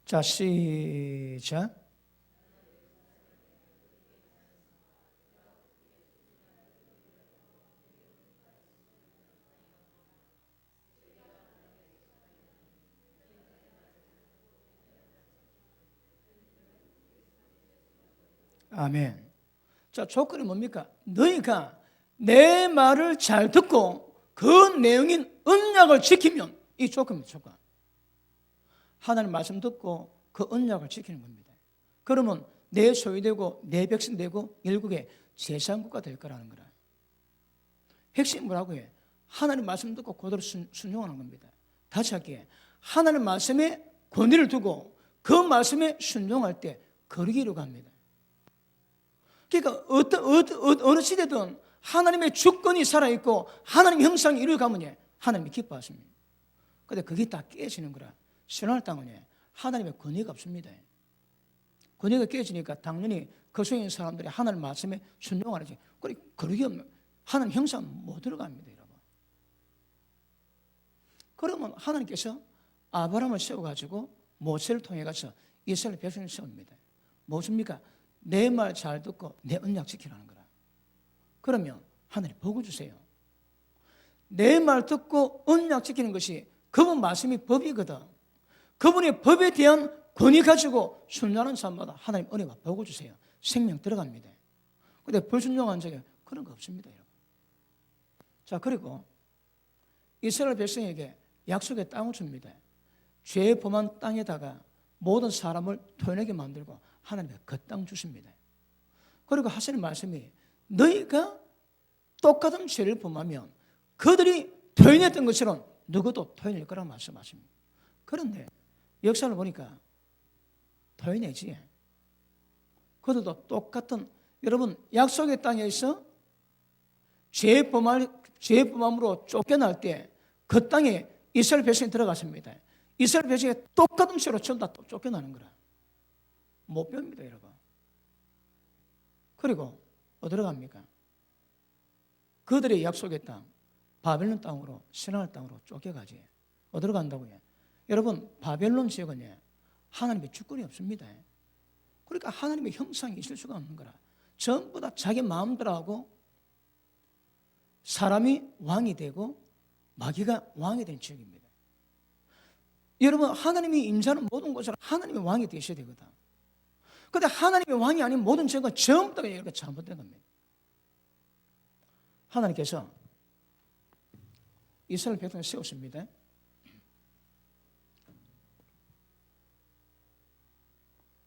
자, 시작. 아멘. 자, 조건이 뭡니까? 너희가 내 말을 잘 듣고 그 내용인 언약을 지키면, 이 조건입니다. 조건. 하나님 말씀 듣고 그 언약을 지키는 겁니다. 그러면 내 소유되고 내 백성 되고 일국의 제사국가 될 거라는 거라. 핵심이 뭐라고 해? 하나님 말씀 듣고 그대로 순종하는 겁니다. 다시 할게. 하나님 말씀에 권위를 두고 그 말씀에 순종할 때 거리기로 갑니다. 그러니까 어느 시대든 하나님의 주권이 살아있고 하나님 형상이 이루어가면 하나님이 기뻐하십니다. 그런데 그게 다 깨지는 거라. 신앙을 땅은 하나님의 권위가 없습니다. 권위가 깨지니까 당연히 그 속에 있는 사람들이 하나님 말씀에 순종하지. 그러기 없는 하나님 형상 못 들어갑니다, 여러분. 그러면 하나님께서 아브라함을 세워가지고 모세를 통해 가서 이스라엘 백성을 세웁니다. 무엇입니까? 내 말 잘 듣고 내 언약 지키라는 거라. 그러면 하나님 복을 주세요. 내 말 듣고 언약 지키는 것이 그분 말씀이 법이거든. 그분의 법에 대한 권위 가지고 순종하는 사람마다 하나님 은혜와 복을 주세요. 생명 들어갑니다. 그런데 불순종한 적에 그런 거 없습니다, 여러분. 자, 그리고 이스라엘 백성에게 약속의 땅을 줍니다. 죄 범한 땅에다가 모든 사람을 토해내게 만들고 하나님의 그 땅 주십니다. 그리고 하시는 말씀이 너희가 똑같은 죄를 범하면 그들이 토해냈던 것처럼 누구도 토해낼 거라고 말씀하십니다. 그런데 역사를 보니까 토해내지. 그들도 똑같은, 여러분 약속의 땅에 있어 죄 범함으로 쫓겨날 때 그 땅에 이스라엘 백성이 들어갔습니다. 이스라엘 백성이 똑같은 죄로 전부 다 쫓겨나는 거라. 못 배웁니다, 여러분. 그리고 어디로 갑니까? 그들의 약속의 땅, 바벨론 땅으로, 신앙의 땅으로 쫓겨가지. 어디로 간다고요? 여러분, 바벨론 지역은 하나님의 주권이 없습니다. 그러니까 하나님의 형상이 있을 수가 없는 거라. 전부 다 자기 마음대로 사람이 왕이 되고 마귀가 왕이 된 지역입니다. 여러분, 하나님이 임재하는 모든 곳으로 하나님의 왕이 되셔야 되거든. 그런데 하나님의 왕이 아닌 모든 지역은 전부 다 이렇게 잘못된 겁니다. 하나님께서 이스라엘 백성을 세웠습니다.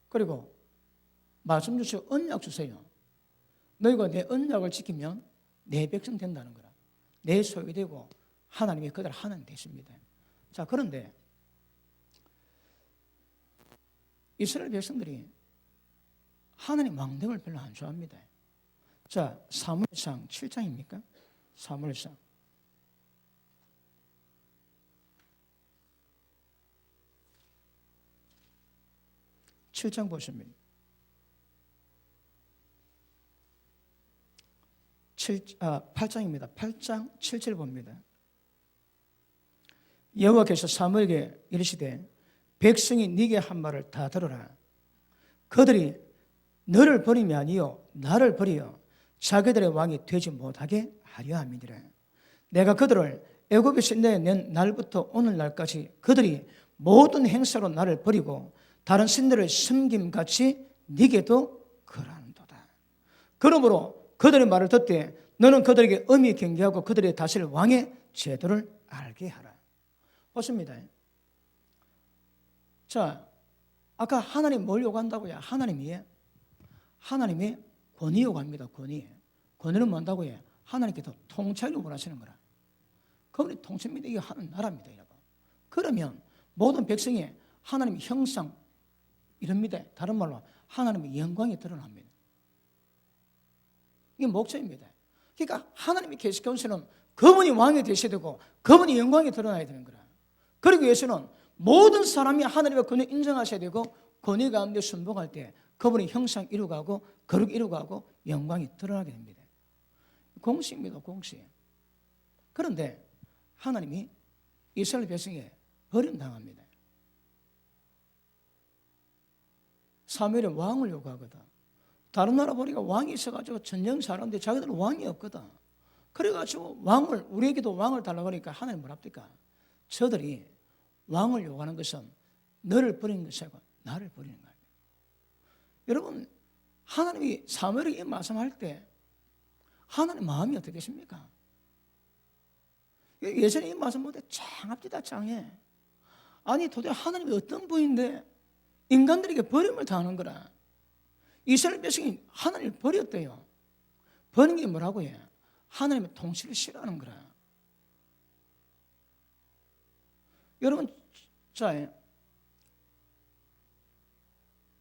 그리고 말씀 주시고 언약 주세요. 너희가 내 언약을 지키면 내 백성 된다는 거라. 내 소유되고 하나님이 그들 하나님 되십니다. 자, 그런데 이스라엘 백성들이 하나님 왕됨을 별로 안 좋아합니다. 자, 사무엘상 7장입니까? 사무엘상 7장 보시면 8장입니다. 8장 7절 봅니다. 여호와께서 사무엘에게 이르시되 백성이 네게 한 말을 다 들어라. 그들이 너를 버림이 아니요 나를 버리어 자기들의 왕이 되지 못하게 하려 함이니라. 내가 그들을 애굽에서 내낸 날부터 오늘날까지 그들이 모든 행사로 나를 버리고 다른 신들을 섬김같이 네게도 그러한도다. 그러므로 그들의 말을 듣되 너는 그들에게 엄히 경계하고 그들의 다스릴 왕의 제도를 알게 하라. 보십니다. 자, 아까 하나님 뭘 요구한다고요? 하나님이 권위 요구합니다. 권위는 뭔다고요? 하나님께서 통치를 원하시는 거라. 그분이 통치입니다. 이게 하는 나라입니다, 여러분. 그러면 모든 백성이 하나님의 형상 이럽니다. 다른 말로 하나님의 영광이 드러납니다. 이게 목적입니다. 그러니까 하나님의 계시 가운데서는 그분이 왕이 되셔야 되고 그분이 영광이 드러나야 되는 거라. 그러기 위해서는 모든 사람이 하나님의 권위를 인정하셔야 되고 권위 가운데 순복할 때 그분의 형상 이루어가고 거룩 이루어가고 영광이 드러나게 됩니다. 공식입니다. 공식. 그런데 하나님이 이스라엘 백성에 버림당합니다. 사무엘은 왕을 요구하거든. 다른 나라 보니까 왕이 있어가지고 전쟁 잘하는데 자기들은 왕이 없거든. 그래가지고 우리에게도 왕을 달라고 하니까 하나님 뭐랍니까? 저들이 왕을 요구하는 것은 너를 버리는 것이 아니고 나를 버리는 거예요. 여러분, 하나님이 사무엘에게 말씀할 때 하나님 마음이 어떻게 되십니까? 예전에 이 말씀 보다 짱합니다. 짱해. 아니 도대체 하나님이 어떤 분인데 인간들에게 버림을 당하는 거라. 이스라엘 백성이 하나님을 버렸대요. 버린 게 뭐라고 해? 하나님의 통치를 싫어하는 거라. 여러분, 자,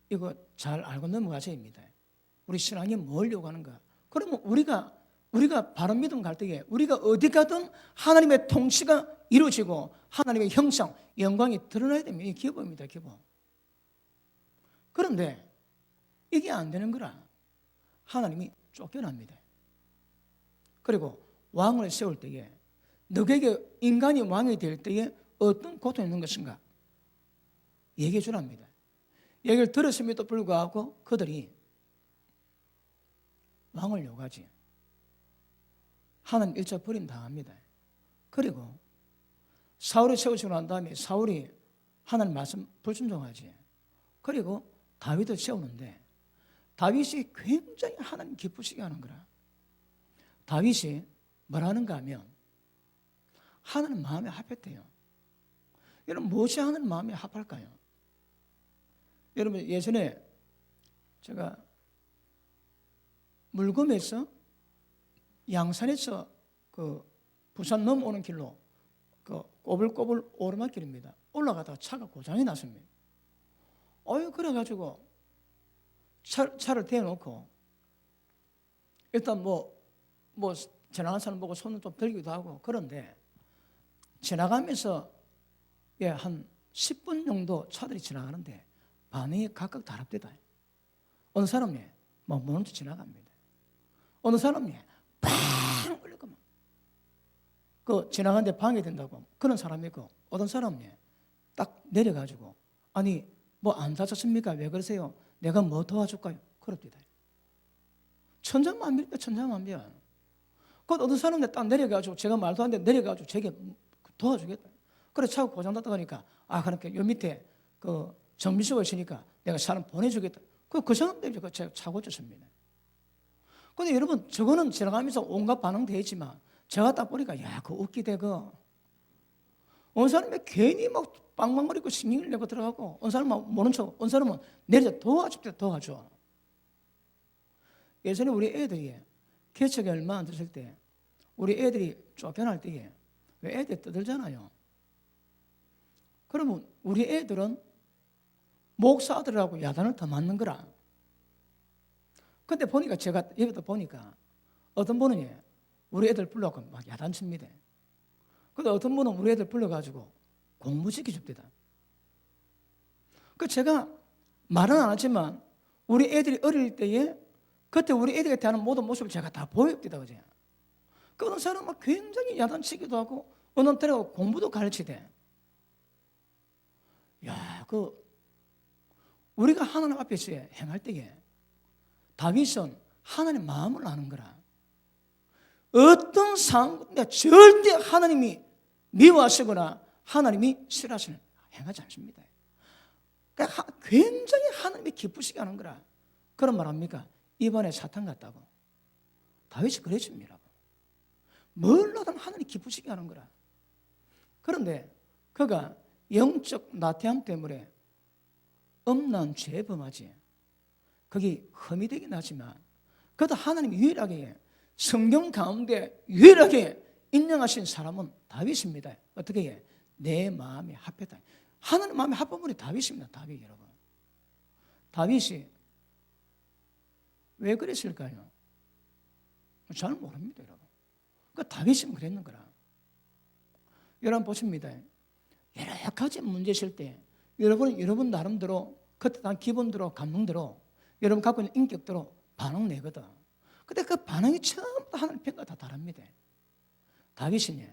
이거 잘 알고 넘어가셔야 합니다. 우리 신앙이 뭘 요구하는가? 그러면 우리가 바른 믿음 갈 때에 우리가 어디 가든 하나님의 통치가 이루어지고 하나님의 형상, 영광이 드러나야 됩니다. 이게 기본입니다. 기본. 그런데 이게 안 되는 거라 하나님이 쫓겨납니다. 그리고 왕을 세울 때에 너에게 인간이 왕이 될 때에 어떤 고통이 있는 것인가 얘기해 주랍니다. 얘기를 들었음에도 불구하고 그들이 왕을 요구하지. 하나님 일자 버림당합니다. 그리고 사울이 세워지고 난 다음에 사울이 하나님 말씀 불순종하지. 그리고 다윗을 세우는데 다윗이 굉장히 하나님 기쁘시게 하는 거라. 다윗이 뭐라는가 하면 하나님 마음에 합했대요. 여러분 무엇이 하나님 마음에 합할까요? 여러분 예전에 제가 물금에서 양산에서 그 부산 넘어오는 길로 그 꼬불꼬불 오르막길입니다. 올라가다가 차가 고장이 났습니다. 그래가지고 차를 대놓고 일단 뭐 지나가는 사람 보고 손을 좀 들기도 하고 그런데 지나가면서 한 10분 정도 차들이 지나가는데 반응이 각각 다릅니다. 어느 사람이 막 모른 척 지나갑니다. 어느 사람이 팡 울리고 그 지나가는데 방해된다고 그런 사람이 있고 어떤 사람이 딱 내려가지고 아니 뭐 안 다쳤습니까? 왜 그러세요? 내가 뭐 도와줄까요? 그럽니다. 천자만별입니다. 천자만별. 그 어떤 사람이 딱 내려가지고 제가 말도 안 돼 내려가지고 제게 도와주겠다. 그래 차가 고장났다 하니까 그러니까 요 밑에 그 정비소가 있으니까 내가 사람 보내주겠다. 그 사람들이 제가 차 고쳤습니다. 근데 여러분 저거는 지나가면서 온갖 반응 되어 있지만 제가 딱 보니까 그거 웃기대 그. 어느 사람이 괜히 막 빵빵거리고 신경을 내고 들어가고 어느 사람은 모른 척 어느 사람은 내려 도와줘. 예전에 우리 애들이 개척이 얼마 안 됐을 때 우리 애들이 쫓겨날 때에 왜 애들이 떠들잖아요. 그러면 우리 애들은 목사들하고 야단을 더 맞는 거라. 근데 보니까 제가 여기도 보니까 어떤 분은 우리 애들 불러갖고 막 야단칩니다. 근데 어떤 분은 우리 애들 불러가지고 공부시켜줍니다. 그 제가 말은 안 하지만 우리 애들이 어릴 때에 그때 우리 애들에 대한 모든 모습을 제가 다 보여줍니다. 그죠? 그 어느 사람은 굉장히 야단치기도 하고 어느 때는 공부도 가르치대. 우리가 하나님 앞에서 행할 때에 다윗은 하나님 마음을 아는 거라. 어떤 상황인데 절대 하나님이 미워하시거나 하나님이 싫어하시는 행하지 않습니다. 그러니까 굉장히 하나님이 기쁘시게 하는 거라. 그런 말 합니까? 이번에 사탄 같다고. 다윗이 그랬습니다. 뭘 하든 하나님이 기쁘시게 하는 거라. 그런데 그가 영적 나태함 때문에 엄난 죄 범하지. 그게 흠이 되긴 하지만 그래도 하나님이 유일하게 성경 가운데 유일하게 인정하신 사람은 다윗입니다. 어떻게 해? 내 마음에 합했다. 하나님 마음에 합한 분이 다윗입니다. 다윗 여러분. 다윗이 왜 그랬을까요? 잘 모릅니다, 여러분. 그 다윗은 그랬는 거라. 여러분 보십니다. 여러 가지 문제 있을 때 여러분 나름대로 그때 난 기본대로 감동대로 여러분 갖고 있는 인격대로 반응 내거든. 근데 그 반응이 전부 하나님 평가 다 다릅니다. 다윗이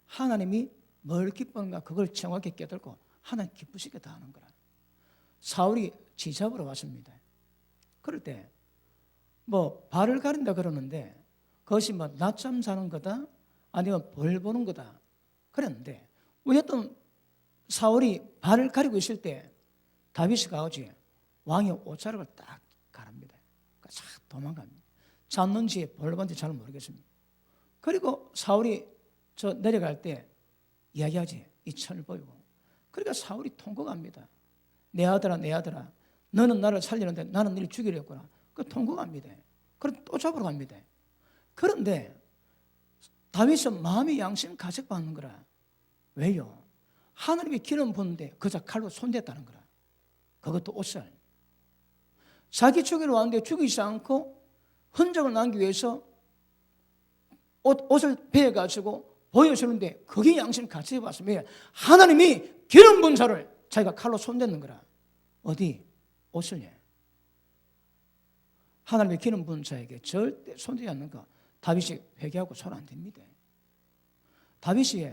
하나님이 뭘 기뻐하는가 그걸 정확히 깨닫고 하나님 기쁘시게 다 하는 거라. 사울이 지잡으러 왔습니다. 그럴 때 뭐 발을 가린다 그러는데 그것이 뭐 낮잠 자는 거다 아니면 벌 보는 거다 그랬는데 어쨌든 사울이 발을 가리고 있을 때 다윗이 가오지 왕의 옷자락을 딱 가릅니다. 싹 도망갑니다. 잤는지 벌 봤는지 잘 모르겠습니다. 그리고 사울이 저 내려갈 때 이야기하지 이 천을 보이고 그러니까 사울이 통곡합니다. 내 아들아 내 아들아 너는 나를 살리는데 나는 너를 죽이려구나. 그 통곡합니다. 그럼 또 잡으러 갑니다. 그런데 다윗은 마음의 양심 가책받는 거라. 왜요? 하나님이 기름 부는데 그저 칼로 손댔다는 거라. 그것도 옷을. 자기 죽이러 왔는데 죽이지 않고 흔적을 남기기 위해서 옷을 베어가지고 보여주는데 그게 양심 가책받습니다. 하나님이 기름 분 자를 자기가 칼로 손댔는 거라. 어디? 옷을 해. 하나님의 기름 부은 자에게 절대 손대지 않는 거 다윗이 회개하고 손 안 댑니다. 다윗이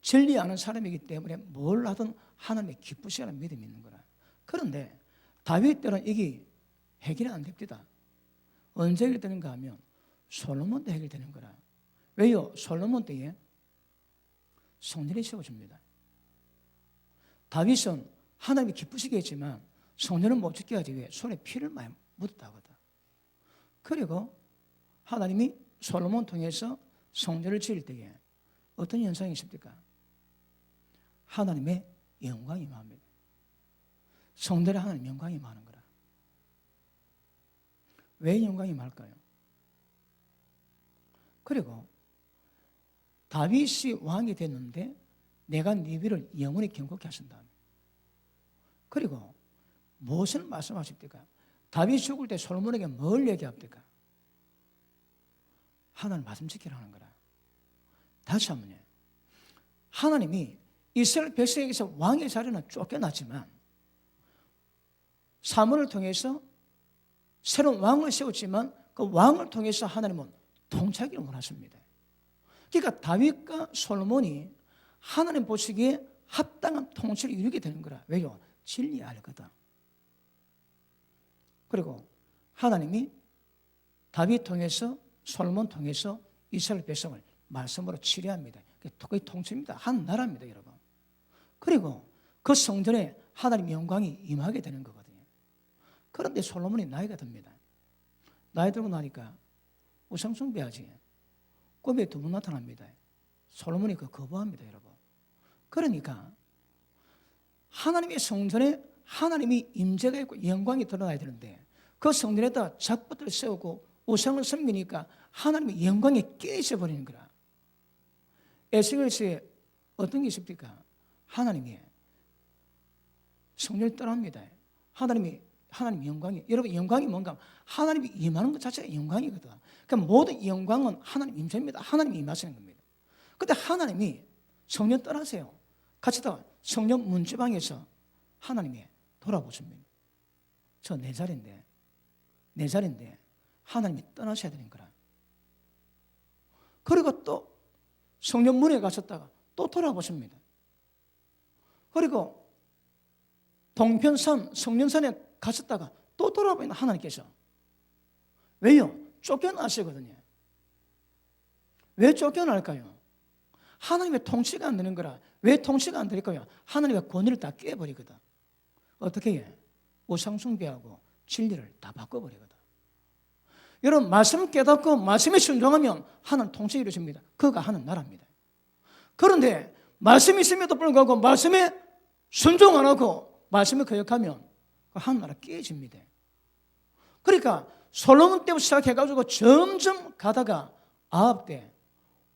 진리하는 사람이기 때문에 뭘 하든 하나님의 기쁘시라는 믿음이 있는 거라. 그런데 다윗 때는 이게 해결이 안 됩니다. 언제 해결되는가 하면 솔로몬 때 해결되는 거라. 왜요? 솔로몬 때에 성전이 세워집니다. 다윗은 하나님이 기쁘시게 했지만 성전을 못 짓게 하기 위해 손에 피를 많이 묻었다 하거든. 그리고 하나님이 솔로몬 통해서 성전을 지을 때에 어떤 현상이 있습니까? 하나님의 영광이 임합니다. 성전에 하나님의 영광이 임하는 거라. 왜 영광이 임할까요? 그리고 다윗이 왕이 됐는데 내가 네 위를 영원히 경고케 하신다. 그리고 무엇을 말씀하십니까? 다윗이 죽을 때 솔로몬에게 뭘 얘기합니까? 하나님 말씀 지키라는 거라. 다시 한번요. 하나님이 이스라엘 백성에게서 왕의 자리는 쫓겨났지만 사무엘을 통해서 새로운 왕을 세웠지만 그 왕을 통해서 하나님은 통치하기를 원하십니다. 그러니까 다윗과 솔로몬이 하나님 보시기에 합당한 통치를 이루게 되는 거라. 왜요? 진리 알거든. 그리고 하나님이 다윗 통해서 솔로몬 통해서 이스라엘 백성을 말씀으로 치료합니다. 그게 통치입니다. 한 나라입니다, 여러분. 그리고 그 성전에 하나님의 영광이 임하게 되는 거거든요. 그런데 솔로몬이 나이가 듭니다. 나이 들고 나니까 우상숭배하지. 꿈에 두 번 나타납니다. 솔로몬이 그 거부합니다, 여러분. 그러니까 하나님의 성전에 하나님이 임재가 있고 영광이 드러나야 되는데 그 성전에다 작품들을 세우고 우상을 섬기니까 하나님의 영광이 깨져버리는 거라. 에스겔서에 어떤 게 있습니까? 하나님이 성전을 떠납니다. 하나님 영광이, 여러분 영광이 뭔가? 하나님이 임하는 것 자체가 영광이거든. 그러니까 모든 영광은 하나님 임재입니다. 하나님이 임하시는 겁니다. 그런데 하나님이 성전 떠나세요. 같이 다 성전 문지방에서 하나님이 돌아보십니다. 저 내 자리인데 하나님이 떠나셔야 되는 거라. 그리고 또 성전 문에 가셨다가 또 돌아보십니다. 그리고 동편산 성령산에 가셨다가 또 돌아보니까 하나님께서 왜요? 쫓겨나시거든요. 왜 쫓겨날까요? 하나님의 통치가 안 되는 거라. 왜 통치가 안 될까요? 하나님의 권위를 다 깨버리거든. 어떻게 해? 우상숭배하고 진리를 다 바꿔버리거든. 여러분 말씀 깨닫고 말씀에 순종하면 하나님 통치 이루어집니다. 그가 하는 나라입니다. 그런데 말씀이 있음에도 불구하고 말씀에 순종 안 하고 말씀에 거역하면 하늘나라 깨집니다. 그러니까 솔로몬 때부터 시작해가지고 점점 가다가 아합 때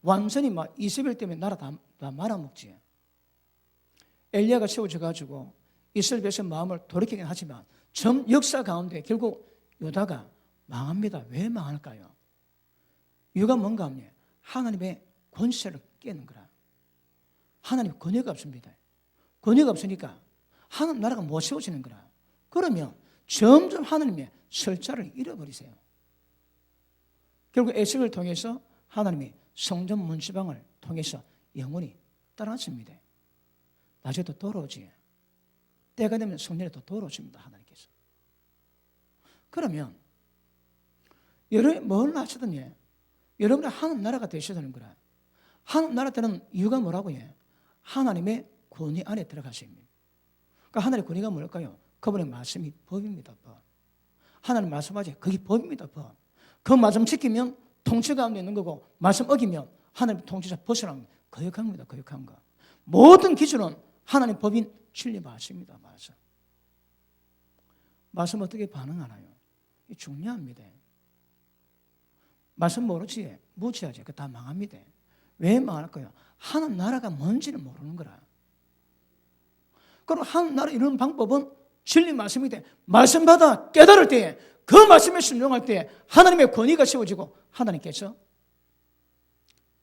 완전히 막 이세벨 때문에 나라 다 말아먹지. 엘리야가 세워져가지고 이스라엘 백성 마음을 돌이키긴 하지만 역사 가운데 결국 유다가 망합니다. 왜 망할까요? 이유가 뭔가 하면 하나님의 권세를 깨는 거라. 하나님의 권위가 없습니다. 권위가 없으니까 하나님 나라가 못 세워지는 거라. 그러면 점점 하나님의 설자를 잃어버리세요. 결국 에스겔을 통해서 하나님이 성전 문지방을 통해서 영원히 떠났습니다. 나중에 또 돌아오지. 때가 되면 성전에 또 돌아오십니다. 하나님께서. 그러면 여러분이 뭘 하시든 여러분이 하나님 나라가 되셔야 되는 거라. 하나님 나라 되는 이유가 뭐라고 해? 하나님의 권위 안에 들어가십니다. 그러니까 하나님의 권위가 뭘까요? 그분의 말씀이 법입니다. 법. 하나님 말씀하지 그게 법입니다. 법. 그 말씀 지키면 통치 가운데 있는 거고 말씀 어기면 하나님 통치자 벗어나는 거역한 겁니다. 거역한 거. 모든 기준은 하나님 법인 진리 말씀입니다. 말씀. 말씀 어떻게 반응하나요? 이 중요합니다. 말씀 모르지 무지하지 그 다 망합니다. 왜 망할까요? 하나님 나라가 뭔지는 모르는 거라. 그럼 하나님 나라 이루는 방법은 진리 말씀인데 말씀 받아 깨달을 때에 그 말씀에 순종할 때 하나님의 권위가 세워지고 하나님께서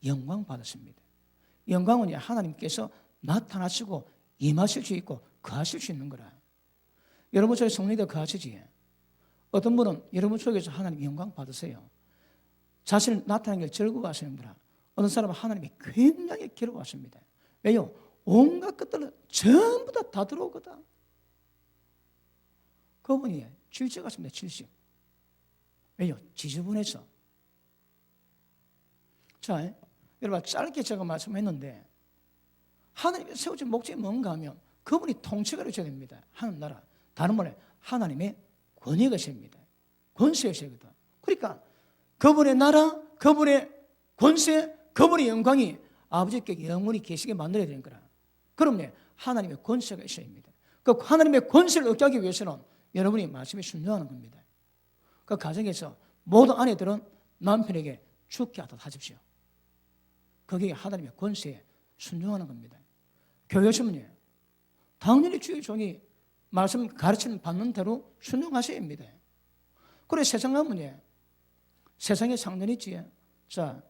영광 받았습니다. 영광은 하나님께서 나타나시고 임하실 수 있고 거하실 수 있는 거라. 여러분 속에 성령이 거하시지. 어떤 분은 여러분 속에서 하나님 영광 받으세요. 자신을 나타나는 게 즐거워하시는 거라. 어느 사람은 하나님이 굉장히 괴로워하십니다. 왜요? 온갖 것들은 전부 다 들어오거든. 그분이 질적 같습니다. 질적. 왜요? 지저분해서. 자, 여러분 짧게 제가 말씀했는데 하나님이 세워진 목적이 뭔가 하면 그분이 통치가 되셔야 됩니다. 하나님 나라. 다른 말에 하나님의 권위가 있습니다. 권세가 있거든. 그러니까 그분의 나라, 그분의 권세, 그분의 영광이 아버지께 영원히 계시게 만들어야 되는 거라. 그러면 하나님의 권세가 있어야 합니다. 그 하나님의 권세를 얻게 하기 위해서는 여러분이 말씀에 순종하는 겁니다. 그 가정에서 모든 아내들은 남편에게 죽게 하도록 하십시오. 그게 하나님의 권세에 순종하는 겁니다. 교회에서는요, 당연히 주의 종이 말씀 가르치는 받는 대로 순종하셔야 합니다. 그래 세상 가면요, 세상에 상관이 있지. 자,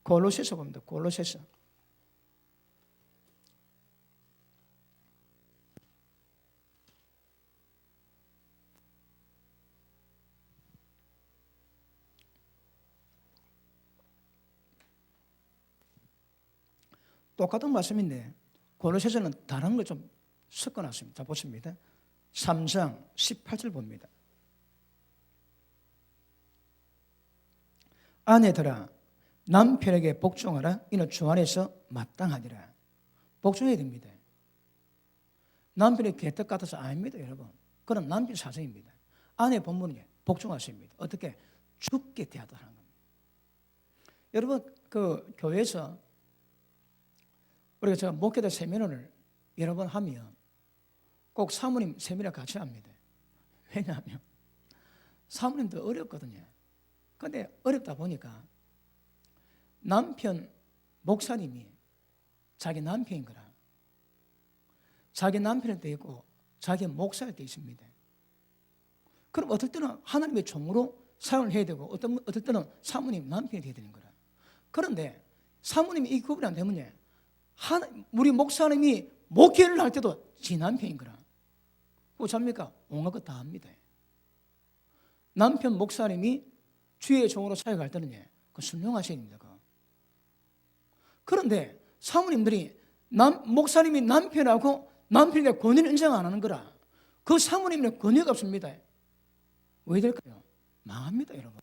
골로새서 봅니다. 골로새서. 똑같은 말씀인데 골로새서는 다른 걸 좀 섞어놨습니다. 자, 보십니다. 3장 18절 봅니다. 아내들아 남편에게 복종하라. 이는 주 안에서 마땅하니라. 복종해야 됩니다. 남편이 개떡 같아서 아닙니다, 여러분. 그건 남편 사정입니다. 아내 본분은 복종하십니다. 어떻게? 죽게 대하도록 하는 겁니다. 여러분, 그 교회에서 우리가 제가 목회자 세미나를 여러 번 하면 꼭 사모님 세미나 같이 합니다. 왜냐하면 사모님도 어렵거든요. 그런데 어렵다 보니까 남편 목사님이 자기 남편인 거라. 자기 남편일 때 있고 자기 목사일 때 있습니다. 그럼 어떨 때는 하나님의 종으로 사용을 해야 되고 어떨 때는 사모님 남편이 돼야 되는 거라. 그런데 사모님이 이 구분이 안 되면 우리 목사님이 목회를 할 때도 지 남편인 거라. 그거 잡니까? 온갖 것 다 합니다. 남편 목사님이 주의 종으로 사역할 때는 그 순종하셔야 됩니다. 그런데 사모님들이 목사님이 남편하고 남편의 권위를 인정 안 하는 거라. 그 사모님의 권위가 없습니다. 왜 될까요? 망합니다, 여러분.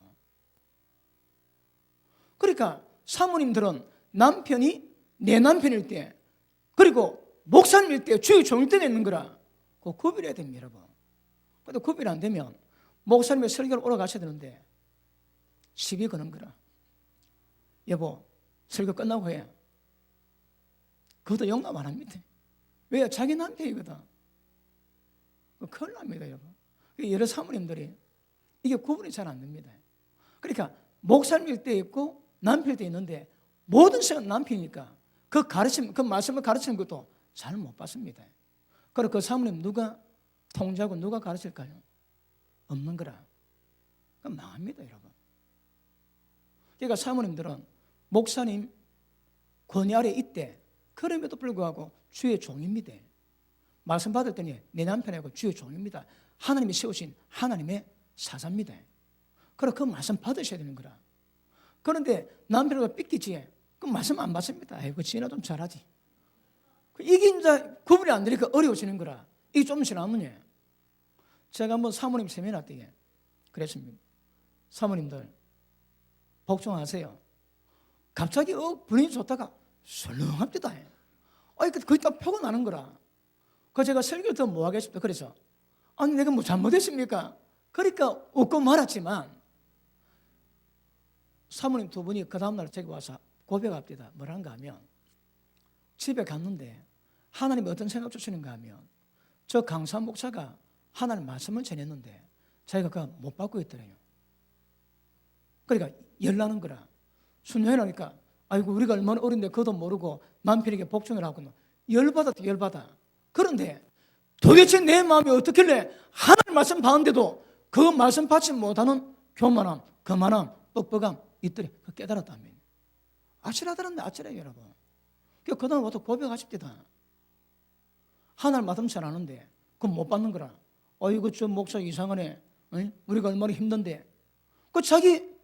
그러니까 사모님들은 남편이 내 남편일 때 그리고 목사님일 때 주의 종일 때 있는 거라. 그거 구별해야 됩니다, 여러분. 그런데 구별 안 되면 목사님의 설교를 오러 가셔야 되는데 시비 거는 거라. 여보, 설교 끝나고 해. 그것도 용납 안 합니다. 왜요? 자기 남편이거든. 큰일 납니다, 여러분. 여러 사모님들이 이게 구분이 잘 안 됩니다. 그러니까 목사님일 때 있고 남편일 때 있는데 모든 시간 남편이니까 그 가르침, 그 말씀을 가르치는 것도 잘 못 받습니다. 그리고 그 사모님 누가 통제하고 누가 가르칠까요? 없는 거라. 그럼 망합니다, 여러분. 그러니까 사모님들은 목사님 권위 아래 있대. 그럼에도 불구하고 주의 종입니다. 말씀 받을 때니 내 남편하고 주의 종입니다. 하나님이 세우신 하나님의 사자입니다. 그래서 그 말씀 받으셔야 되는 거라. 그런데 남편하고 삐끼지. 그 말씀 안 받습니다. 아이고 지나 좀 잘하지. 이게 이제 구분이 안 되니까 어려워지는 거라. 이게 좀 지나면 제가 한번 사모님 세미나 때 그랬습니다. 사모님들 복종하세요. 갑자기 분위기 좋다가 설렁합니다. 거의 딱 표가 나는 거라. 그 제가 설교를 더 뭐 하겠습니까? 그래서 아니 내가 뭐 잘못했습니까? 그러니까 웃고 말았지만 사모님 두 분이 그 다음날 제게 와서 고백합니다. 뭐란가 하면 집에 갔는데 하나님이 어떤 생각 주시는가 하면 저 강사 목사가 하나님 말씀을 전했는데 자기가 그거 못 받고 있더래요. 그러니까 열나는 거라. 순회하니까 아이고 우리가 얼마나 어린데 그것도 모르고 남편에게 복종을 하고 열받아. 그런데 도대체 내 마음이 어떻길래 하나님 말씀 받는데도 그 말씀 받지 못하는 교만함, 거만함, 뻑뻑함 있더래. 깨달았다면 아찔하더란데 아찔해요 여러분. 그 다음부터 고백하십니다. 하나님 말씀 잘 아는데 그건 못 받는 거라. 어이구 저 목사 이상하네. 우리가 얼마나 힘든데. 그 자기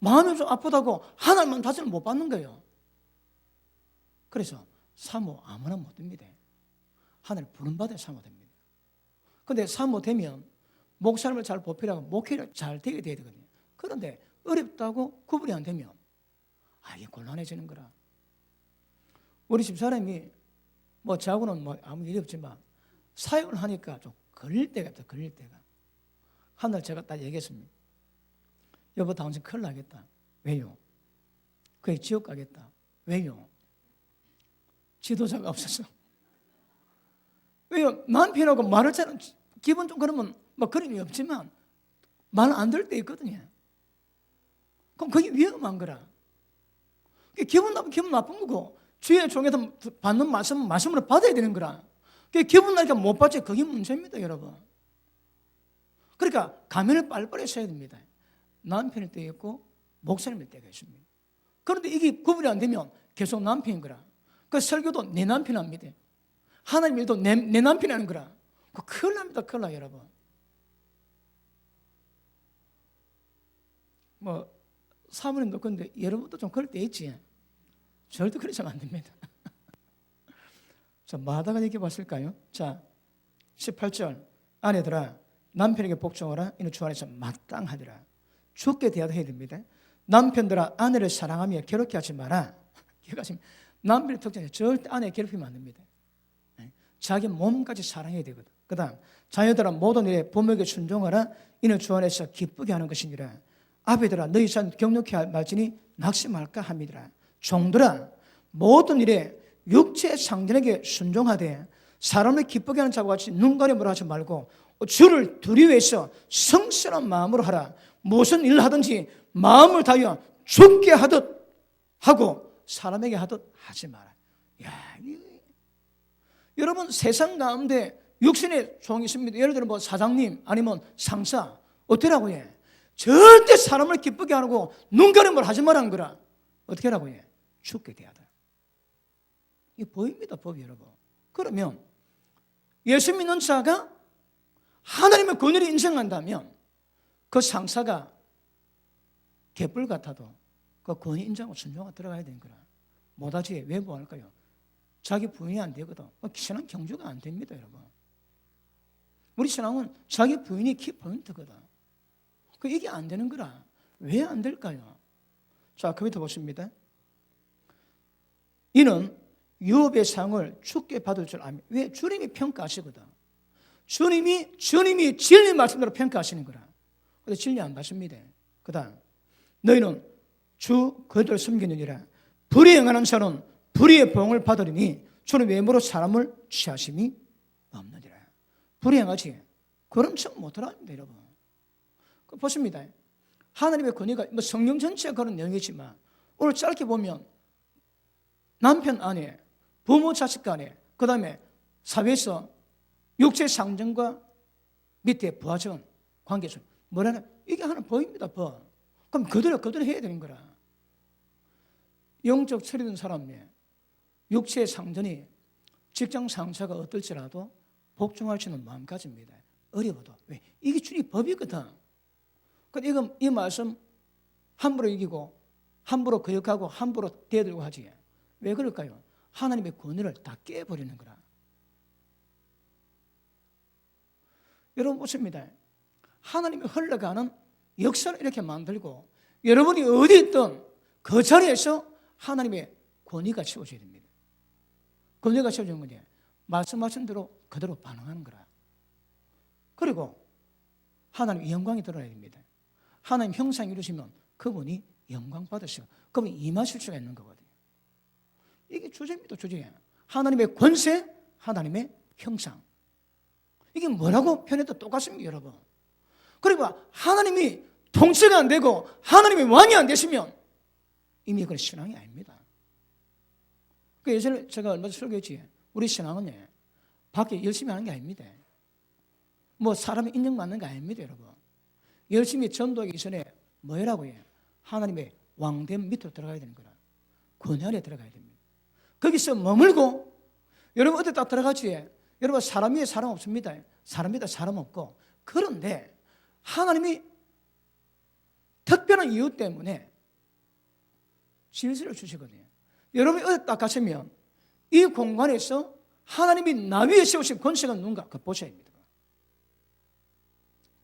마음이 좀 아프다고 하나님만 다시는 못 받는 거예요. 그래서 사모 아무나 못 됩니다. 하나님 부름받아야 사모 됩니다. 그런데 사모 되면 목사님을 잘 보필하고 목회를 잘 되게 돼야 되거든요. 그런데 어렵다고 구분이 안 되면 이게 곤란해지는 거라. 우리 집사람이 저하고는 아무 일이 없지만 사역을 하니까 좀 걸릴 때가 있다. 걸릴 때가. 한 날 제가 딱 얘기했습니다. 여보 당신 큰일 나겠다. 왜요? 그게 지옥 가겠다. 왜요? 지도자가 없어서. 왜요? 남편하고 말을 잘하는 기분 좀 그러면 그런 게 없지만 말 안 들 때 있거든요. 그럼 그게 위험한 거라. 기분 나쁜 거고 주의 종에서 받는 말씀으로 받아야 되는 거라. 기분 나니까 못 받지. 그게 문제입니다, 여러분. 그러니까 가면을 빨리빨리 써야 됩니다. 남편일 때 있고 목사님일 때가 있습니다. 그런데 이게 구분이 안 되면 계속 남편인 거라. 그 설교도 내 남편 합니다. 하나님 일도 내 남편이 하는 거라. 큰일 납니다, 큰일 나요, 여러분. 사모님도 근데 여러분도 좀 그럴 때 있지. 절대 그러시면 안 됩니다. 자, 마다가 얘기해 봤을까요? 자, 18절. 아내들아 남편에게 복종하라. 이는 주 안에서 마땅하더라. 죽게 대하다 해야 됩니다. 남편들아 아내를 사랑하며 괴롭게 하지 마라. 남편의 특징은 절대 아내 괴롭히면 안 됩니다. 자기 몸까지 사랑해야 되거든. 그 다음 자녀들아 모든 일에 부모에게 순종하라. 이는 주 안에서 기쁘게 하는 것이니라. 아비들아 너희 자녀 경력케 말지니 낙심할까 함이더라. 종들아 모든 일에 육체의 상전에게 순종하되 사람을 기쁘게 하는 자와 같이 눈가림으로 하지 말고 주를 두려워해서 성실한 마음으로 하라. 무슨 일을 하든지 마음을 다하여 죽게 하듯 하고 사람에게 하듯 하지 마라. 여러분 세상 가운데 육신의 종이 있습니다. 예를 들어 사장님 아니면 상사 어떻게라고 해? 절대 사람을 기쁘게 하고 눈가림을 하지 말라는 거라. 어떻게 하라고 해? 죽게 대하다. 이게 보입니다, 법이 여러분. 그러면 예수 믿는 자가 하나님의 권위를 인정한다면 그 상사가 개뿔 같아도 그 권위 인정하고 순종하고 들어가야 되는 거라. 못하지 왜 뭐할까요? 자기 부인이 안 되거든. 신앙 경주가 안 됩니다, 여러분. 우리 신앙은 자기 부인이 키포인트거든. 이게 안 되는 거라. 왜 안 될까요? 자, 그 밑에 보십니다. 이는 유업의 상을 죽게 받을 줄 압니다. 왜? 주님이 평가하시거든. 주님이 진리 말씀대로 평가하시는 거라. 그런데 진리 안 받습니다. 그 다음 너희는 주 그들을 숨기느니라. 불의에 행하는 자는 불의의 보응을 받으리니 주는 외모로 사람을 취하심이 없느니라. 불의에 행하지. 그럼 척 못하랍니다, 여러분. 보십니다. 하나님의 권위가 뭐 성경 전체가 그런 내용이지만 오늘 짧게 보면 남편 아내, 부모 자식 간에, 그 다음에 사회에서 육체 상정과 밑에 부하적은 관계에서 뭐라나 이게 하나 보입니다. 그럼 그대로 해야 되는 거라. 영적 처리된 사람의 육체의 상전이 직장 상사가 어떨지라도 복종할 수 있는 마음가짐입니다. 어려워도. 왜? 이게 주님 법이거든. 그러니까 이 말씀 함부로 이기고 함부로 거역하고 함부로 대들고 하지. 왜 그럴까요? 하나님의 권위를 다 깨버리는 거라. 여러분 보십니다. 하나님이 흘러가는 역사를 이렇게 만들고 여러분이 어디 있든 그 자리에서 하나님의 권위가 세워져야 됩니다. 권위가 세워지는 거지. 말씀하신 대로 그대로 반응하는 거라. 그리고 하나님의 영광이 드러나야 됩니다. 하나님 형상이 이루시면 그분이 영광 받으시고 그분이 임하실 수가 있는 거거든요. 이게 주제입니다. 주제. 하나님의 권세, 하나님의 형상. 이게 뭐라고 표현해도 똑같습니다, 여러분. 그리고 하나님이 통치가 안 되고 하나님이 왕이 안 되시면 이미 그건 신앙이 아닙니다. 그 예전에 제가 얼마 전에 설교했지. 우리 신앙은 밖에 열심히 하는 게 아닙니다. 뭐 사람이 인정받는 게 아닙니다, 여러분. 열심히 전도하기 전에 뭐라고 해요? 하나님의 왕됨 밑으로 들어가야 되는 거라. 권위 안에 들어가야 됩니다. 거기서 머물고 여러분 어디 딱 들어가지? 여러분 사람 위에 사람 없습니다. 사람 위에 사람 없고. 그런데 하나님이 특별한 이유 때문에 질서를 주시거든요. 여러분이 어디 딱 가시면 이 공간에서 하나님이 나 위에 세우신 권세가 누군가 그거 보셔야 합니다.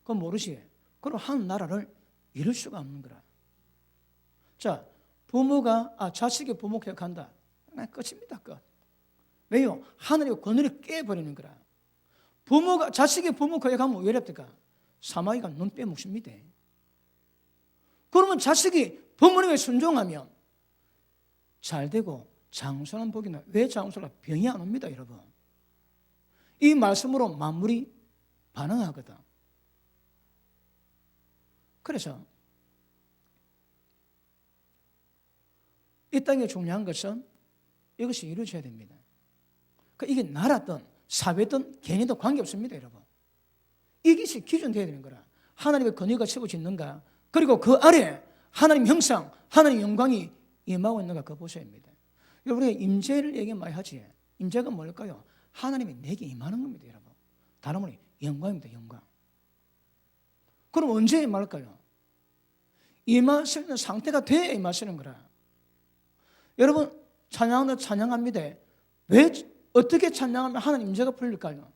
그거 모르시게. 그럼 한 나라를 이룰 수가 없는 거라. 자, 자식이 부모 개혁한다. 끝입니다. 끝. 왜요? 하나님의 권위를 깨버리는 거라. 자식이 부모 개혁하면 왜 이랍니까? 사마귀가 눈 빼먹습니다. 그러면 자식이 부모님에 순종하면 잘 되고 장수한 복이나 왜 장수라 병이 안 옵니다, 여러분. 이 말씀으로 만물이 반응하거든. 그래서 이 땅에 중요한 것은 이것이 이루어져야 됩니다. 이게 나라든 사회든 개인이든 관계없습니다, 여러분. 이것이 기준 되어야 되는 거라. 하나님의 권위가 세워지는가, 그리고 그 아래 하나님 형상, 하나님 영광이 임하고 있는가 그거 보셔야 합니다. 여러분, 임재를 얘기 많이 하지. 임재가 뭘까요? 하나님이 내게 임하는 겁니다, 여러분. 다른 말이 영광입니다, 영광. 그럼 언제 임할까요? 임하시는 상태가 돼야 임하시는 거라. 여러분, 찬양합니다. 왜, 어떻게 찬양하면 하나님 임재가 풀릴까요?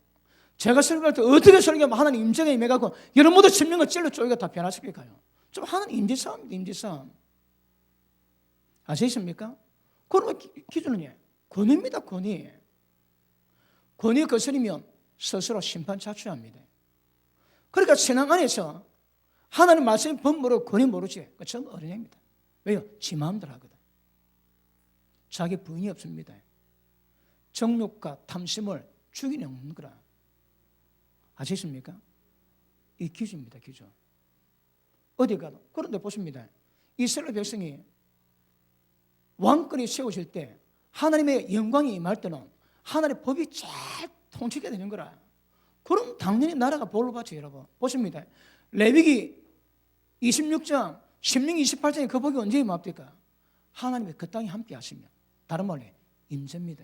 제가 설교할 때 어떻게 설교하면 하나님 임재가 임해가고 여러분 모두 천명과 찔러 쪼개가 다 변화시킬까요? 좀 하나님 임재 싸움입니다, 임재 싸움. 아시겠습니까? 그러면 기준은 권위입니다, 권위. 권위 거스리면 스스로 심판 자초합니다. 그러니까 신앙 안에서 하나님 말씀 법모르고 권위 모르지. 그 전부 어린애입니다. 왜요? 지 마음대로 하거든. 자기 부인이 없습니다. 정욕과 탐심을 죽이는 거라. 아시겠습니까? 이 기준입니다, 기준. 어디 가도. 그런데 보십니다. 이스라엘 백성이 왕권이 세워질 때 하나님의 영광이 임할 때는 하나님의 법이 잘 통치가 되는 거라. 그럼 당연히 나라가 복을 받죠, 여러분. 보십니다. 레위기 26장, 신명 28장에 그 복이 언제 임합니까? 하나님의 그 땅에 함께 하시면. 다른 말로 임재입니다.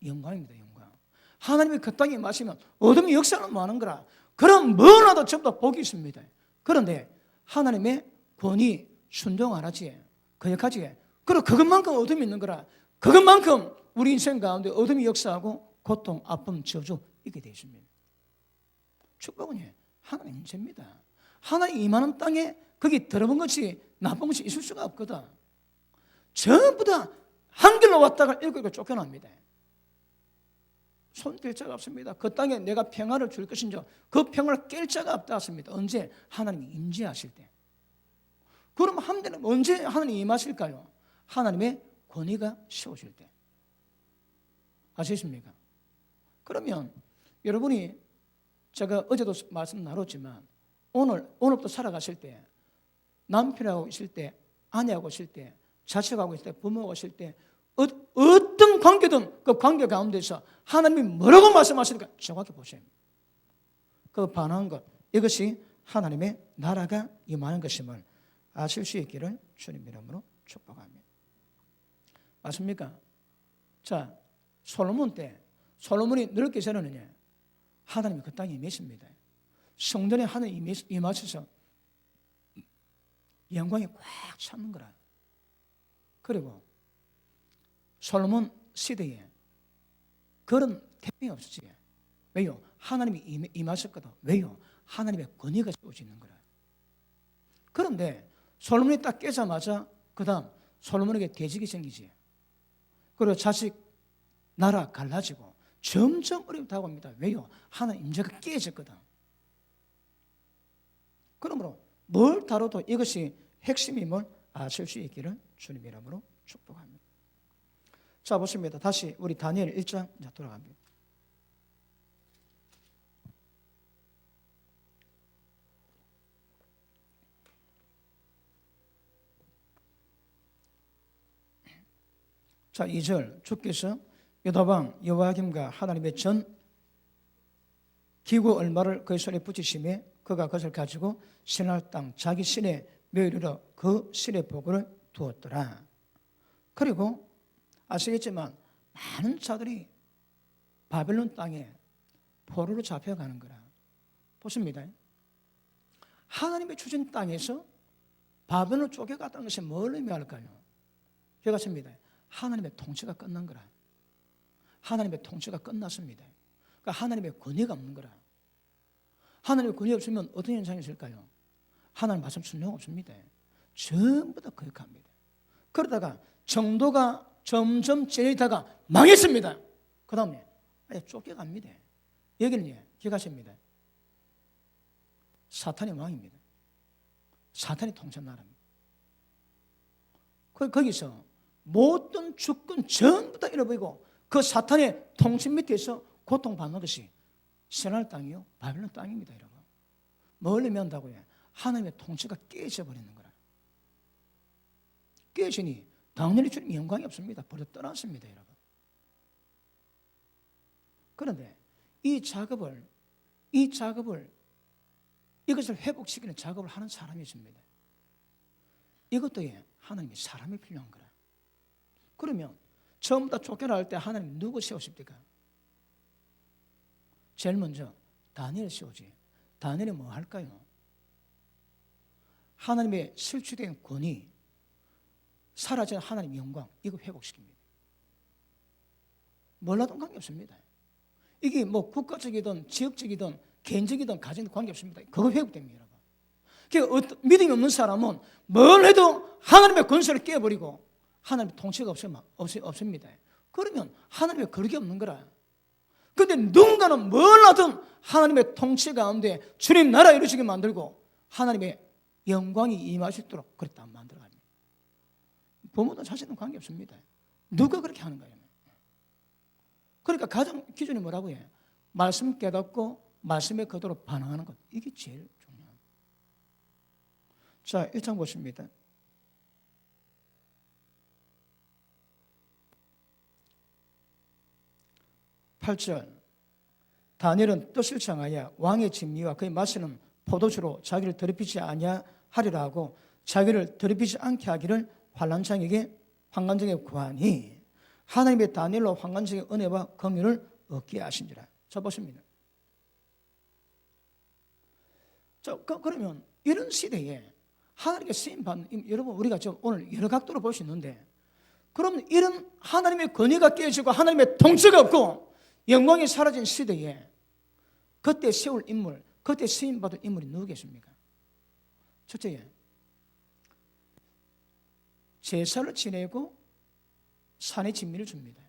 영광입니다, 영광. 하나님이 그 땅에 임하시면 어둠의 역사는 많은 거라. 그럼 뭐라도 전부 다 복이 있습니다. 그런데 하나님의 권위 순종 안 하지, 거역하지. 그리고 그것만큼 어둠이 있는 거라. 그것만큼 우리 인생 가운데 어둠이 역사하고 고통, 아픔, 저주 있게 되어 있습니다. 축복은 하나님 임재입니다. 하나님 임하는 땅에 거기 들어본 것이 나쁜 것이 있을 수가 없거든. 전부 다 한길로 왔다가 일곱에 쫓겨납니다. 손댈 자가 없습니다. 그 땅에 내가 평화를 줄 것인지 그 평화를 깰 자가 없다 했습니다. 언제? 하나님이 임재하실 때. 그럼 한때는 언제 하나님이 임하실까요? 하나님의 권위가 세워질 때. 아시겠습니까? 그러면 여러분이 제가 어제도 말씀 나눴지만 오늘부터 살아가실 때 남편하고 있을 때, 아내하고 있을 때, 자식하고 있을 때, 부모하고 있을 때 어떤 관계든 그 관계 가운데서 하나님이 뭐라고 말씀하시니까 정확히 보세요. 그 반한 것, 이것이 하나님의 나라가 임하는 것임을 아실 수 있기를 주님 이름으로 축복합니다. 맞습니까? 자, 솔로몬 때 솔로몬이 늙기 전에는 하나님이 그 땅에 임했습니다. 성전에 하나님이 임하셔서 영광이 꽉 차는 거라. 그리고 솔로몬 시대에 그런 태평이 없었지. 왜요? 하나님이 임하셨거든. 왜요? 하나님의 권위가 세워져 있는 거라. 그런데 솔로몬이 딱 깨자마자 그 다음 솔로몬에게 대적이 생기지. 그리고 자식 나라 갈라지고 점점 어려움이 다가옵니다. 왜요? 하나님 임재가 깨졌거든. 그러므로 뭘 다뤄도 이것이 핵심임을 아실 수 있기를 주님 이름으로 축복합니다. 자, 보십니다. 다시 우리 다니엘 1장 돌아갑니다. 자, 2절 주께서 여다방 여호야김과 하나님의 전 기구 얼마를 그의 손에 붙이심에 그가 그것을 가지고 신할 땅 자기 신의 묘리로 그 신의 복을 두었더라. 그리고 아시겠지만 많은 자들이 바벨론 땅에 포로로 잡혀가는 거라. 보십니다. 하나님의 주신 땅에서 바벨론으로 쫓겨갔다는 것이 뭘 의미할까요? 기억하십니다. 하나님의 통치가 끝난 거라. 하나님의 통치가 끝났습니다. 그러니까 하나님의 권위가 없는 거라. 하나님의 권위 없으면 어떤 현상이 있을까요? 하나님 말씀 순종 없습니다. 전부 다 거역합니다. 그러다가 정도가 점점 진리다가 망했습니다. 그 다음에 쫓겨갑니다. 여기는 기억하십니다. 사탄이 왕입니다. 사탄이 통치한 나라입니다. 거기서 모든 주권 전부 다 잃어버리고 그 사탄의 통치 밑에서 고통받는 것이 신할 땅이요 바벨론 땅입니다. 여러분. 뭘 의미한다고요? 하나님의 통치가 깨져버리는 거라. 깨지니 당연히 주님 영광이 없습니다. 버려 떠났습니다. 여러분. 그런데 이 작업을 이것을 회복시키는 작업을 하는 사람이 있습니다. 이것도 하나님이 사람이 필요한 거라. 그러면 처음부터 쫓겨날 때 하나님 누구 세우십니까? 제일 먼저 다니엘 세우지. 다니엘이 뭐 할까요? 하나님의 실추된 권위, 사라진 하나님의 영광, 이거 회복시킵니다. 몰라도 관계없습니다. 이게 뭐 국가적이든 지역적이든 개인적이든 가정이든 관계없습니다. 그거 회복됩니다. 그러니까 믿음이 없는 사람은 뭘 해도 하나님의 권세를 깨버리고 하나님의 통치가 없습니다. 그러면 하나님의 거룩이 없는 거라. 그런데 누군가는 뭘 하든 하나님의 통치 가운데 주님 나라 이루시게 만들고 하나님의 영광이 임할 수 있도록 그렇게 안 만들어갑니다. 부모도 자신은 관계없습니다. 누가 그렇게 하는 거예요? 그러니까 가장 기준이 뭐라고 해요? 말씀 깨닫고 말씀에 그대로 반응하는 것. 이게 제일 중요합니다. 자, 1장 보십니다. 8절 다니엘은 뜻을 정하여 왕의 진미와 그의 마시는 포도주로 자기를 더럽히지 아니하리라 하고 자기를 더럽히지 않게 하기를 환관장에게 구하니 하나님의 다니엘로 환관장의 은혜와 긍휼을 얻게 하신지라. 자, 보십니다. 자, 그러면 이런 시대에 하나님께 쓰임받는, 여러분 우리가 오늘 여러 각도로 볼 수 있는데, 그러면 이런 하나님의 권위가 깨지고 하나님의 통치가 없고 영광이 사라진 시대에 그때 세울 인물, 그때 쓰임받을 인물이 누구겠습니까? 첫째, 제사를 지내고 산의 진미를 줍니다.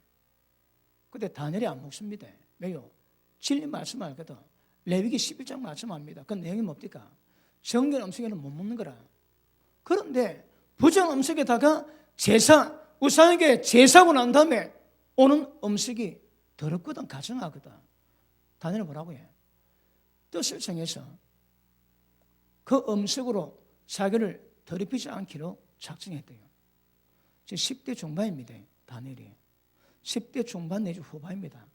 그때 다니엘이 안 먹습니다. 왜요? 진리 말씀하거든. 레위기 11장 말씀합니다. 그 내용이 뭡니까? 정결 음식에는 못 먹는 거라. 그런데 부정 음식에다가 제사, 우상에게 제사하고 난 다음에 오는 음식이 더럽거든, 가증하거든. 다니엘은 뭐라고 해? 뜻을 정해서 그 음식으로 자기를 더럽히지 않기로 작정했대요. 지금 10대 중반입니다. 다니엘이 10대 중반 내지 후반입니다.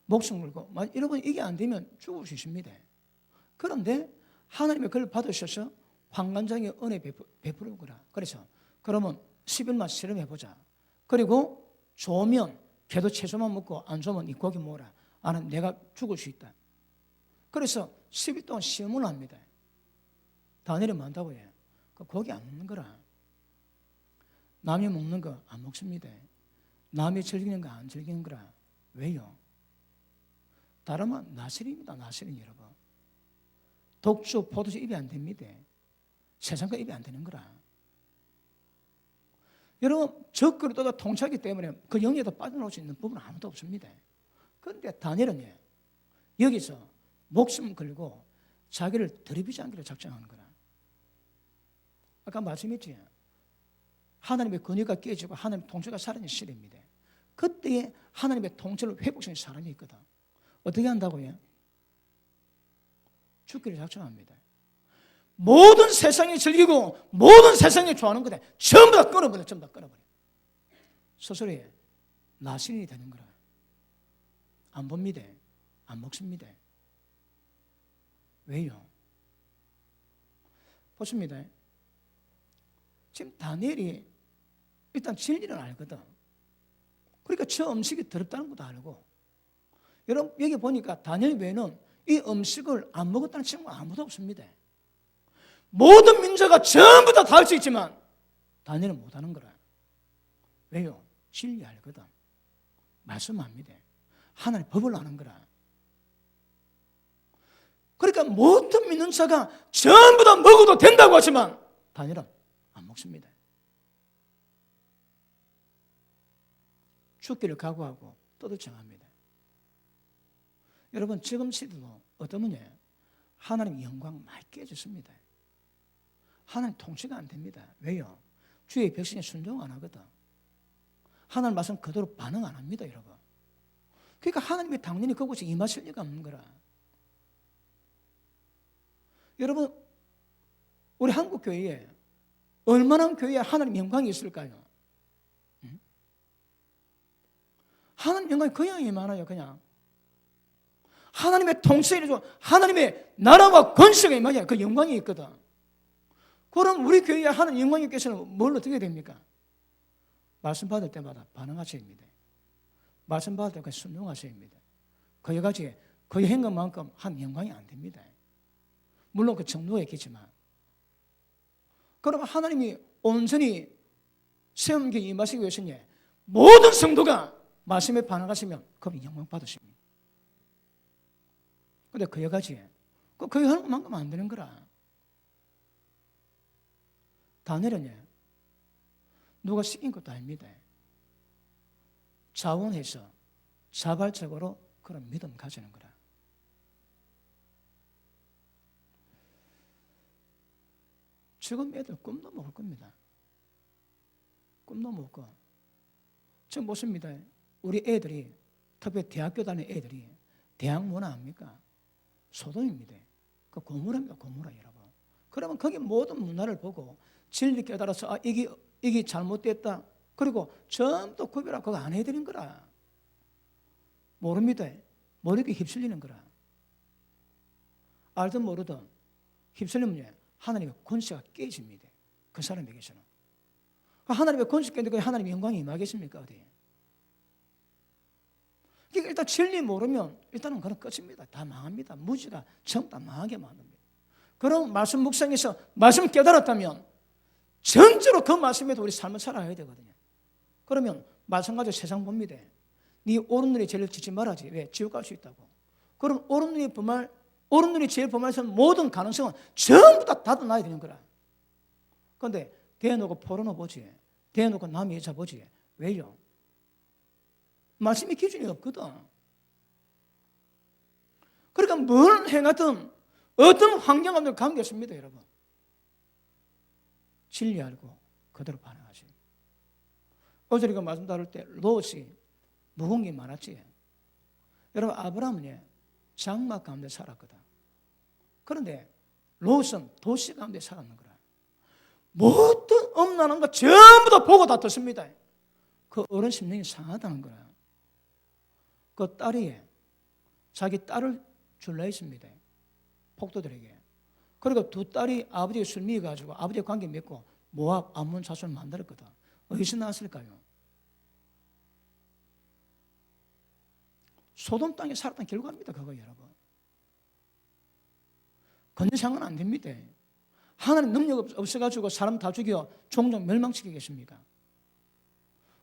목숨 걸고 여러분 이게 안 되면 죽을 수 있습니다. 그런데 하나님의 그걸 받으셔서 환관장의 은혜 베푸는 거라. 그래서 그러면 10일만 실험해보자. 그리고 좋으면 걔도 채소만 먹고 안 좋으면 이 고기 먹어라. 나는 내가 죽을 수 있다. 그래서 10일 동안 시험을 합니다. 다니엘이 뭐 한다고 해요? 그 고기 안 먹는 거라. 남이 먹는 거 안 먹습니다. 남이 즐기는 거 안 즐기는 거라. 왜요? 다름은 나실입니다. 나실은 여러분. 독주, 포도주 입이 안 됩니다. 세상과 입이 안 되는 거라. 여러분, 적그리 또다 통치하기 때문에 그 영역에도 빠져나올 수 있는 부분은 아무도 없습니다. 그런데 다니엘은 여기서 목숨 걸고 자기를 더럽히지 않기로 작정하는 거라. 아까 말씀했지. 하나님의 권위가 깨지고 하나님의 통치가 사라진 시대입니다. 그때에 하나님의 통치를 회복시키는 사람이 있거든. 어떻게 한다고요? 죽기를 작정합니다. 모든 세상이 즐기고 모든 세상이 좋아하는 거다. 전부 다 끊어버려. 전부 다 끊어버려. 스스로의 나신이 되는 거라. 안 봅니다. 안 먹습니다. 왜요? 보십니다. 지금 다니엘이 일단 진리는 알거든. 그러니까 저 음식이 더럽다는 것도 알고. 여러분 여기 보니까 다니엘 외에는 이 음식을 안 먹었다는 친구가 아무도 없습니다. 모든 민족가 전부 다 할 수 있지만 다니엘은 못하는 거라. 왜요? 진리 알거든. 말씀합니다. 하나님 법을 아는 거라. 그러니까 모든 믿는 자가 전부 다 먹어도 된다고 하지만 다니엘은 안 먹습니다. 죽기를 각오하고 뜻을 정합니다. 여러분 지금 시대도 어떠면요? 하나님 영광 많이 깨졌습니다. 하나님 통치가 안 됩니다. 왜요? 주의 백성이 순종 안 하거든. 하나님 말씀 그대로 반응 안 합니다. 여러분. 그러니까 하나님이 당연히 그곳에 임하실 리가 없는 거라. 여러분 우리 한국 교회에 얼마나 교회에 하나님 영광이 있을까요? 하나님 영광이 그냥 임하나요? 그냥 하나님의 통치에 하나님의 나라와 권세가 임하냐 그 영광이 있거든. 그럼 우리 교회에 하나님 영광님께서는 뭘 어떻게 됩니까? 말씀 받을 때마다 반응하셔야 합니다. 말씀 받을 때까지 순종하셔야 합니다. 거기까지 그의 행동만큼 한 영광이 안 됩니다. 물론 그 정도에 있겠지만 그러면 하나님이 온전히 세운 게 임하시기 위해서는 모든 성도가 말씀에 반응하시면 그분 영광 받으십니다. 그런데 그여가지 그의 하는 만큼 안 되는 거라. 다니엘은 누가 시킨 것도 아닙니다. 자원해서 자발적으로 그런 믿음 가지는 거라. 지금 애들 꿈도 못 꿀 겁니다. 꿈도 못 꿔. 지금 보십니다. 우리 애들이 특히 대학교 다니는 애들이 대학 문화 압니까? 소돔입니다. 그 고무랍니다. 고무라 여러분. 그러면 거기 모든 문화를 보고 진리 깨달아서 이게 잘못됐다. 그리고 전부 구별하고 그거 안 해드린 거라. 모릅니다. 모르게 휩쓸리는 거라. 알든 모르든 휩쓸리면 하나님의 권세가 깨집니다. 그 사람에게서는. 하나님의 권세 깨는데 하나님의 영광이 임하겠습니까? 어디? 그러니까 일단 진리 모르면 일단은 그건 끝입니다. 다 망합니다. 무지가 전부 다 망하게 만듭니다. 그럼 말씀 묵상에서 말씀 깨달았다면 전적으로 그 말씀에도 우리 삶을 살아야 되거든요. 그러면 마찬가지로 세상 봅니다. 네 오른 눈이 죄를 짓지 말아야지. 왜? 지옥 갈 수 있다고. 그럼 오른 눈이 제일 범해서 모든 가능성은 전부 다 닫아놔야 되는 거라. 그런데 대놓고 포르노 보지. 대놓고 남의 여자 보지. 왜요? 말씀이 기준이 없거든. 그러니까 뭘 행하든 어떤 환경과도 관계없습니다. 여러분. 진리 알고 그대로 반응하세요. 어제 우리가 말씀 다룰 때 롯이 무거운 게 많았지. 여러분 아브라함은 장막 가운데 살았거든. 그런데 롯은 도시 가운데 살았는 거라. 모든 엄난한 거 전부 다 보고 다 듣습니다. 그 어른 심령이 상하다는 거야. 그 딸이 자기 딸을 줄라 했습니다. 폭도들에게. 그리고 두 딸이 아버지의 술 미가지고 아버지의 관계 맺고 모압, 암몬 자손을 만들었거든. 어디서 나왔을까요? 소돔 땅에 살았던 결과입니다. 그거 여러분. 건전상은 안 됩니다. 하나님 능력 없어가지고 사람 다 죽여 종종 멸망시키겠습니까?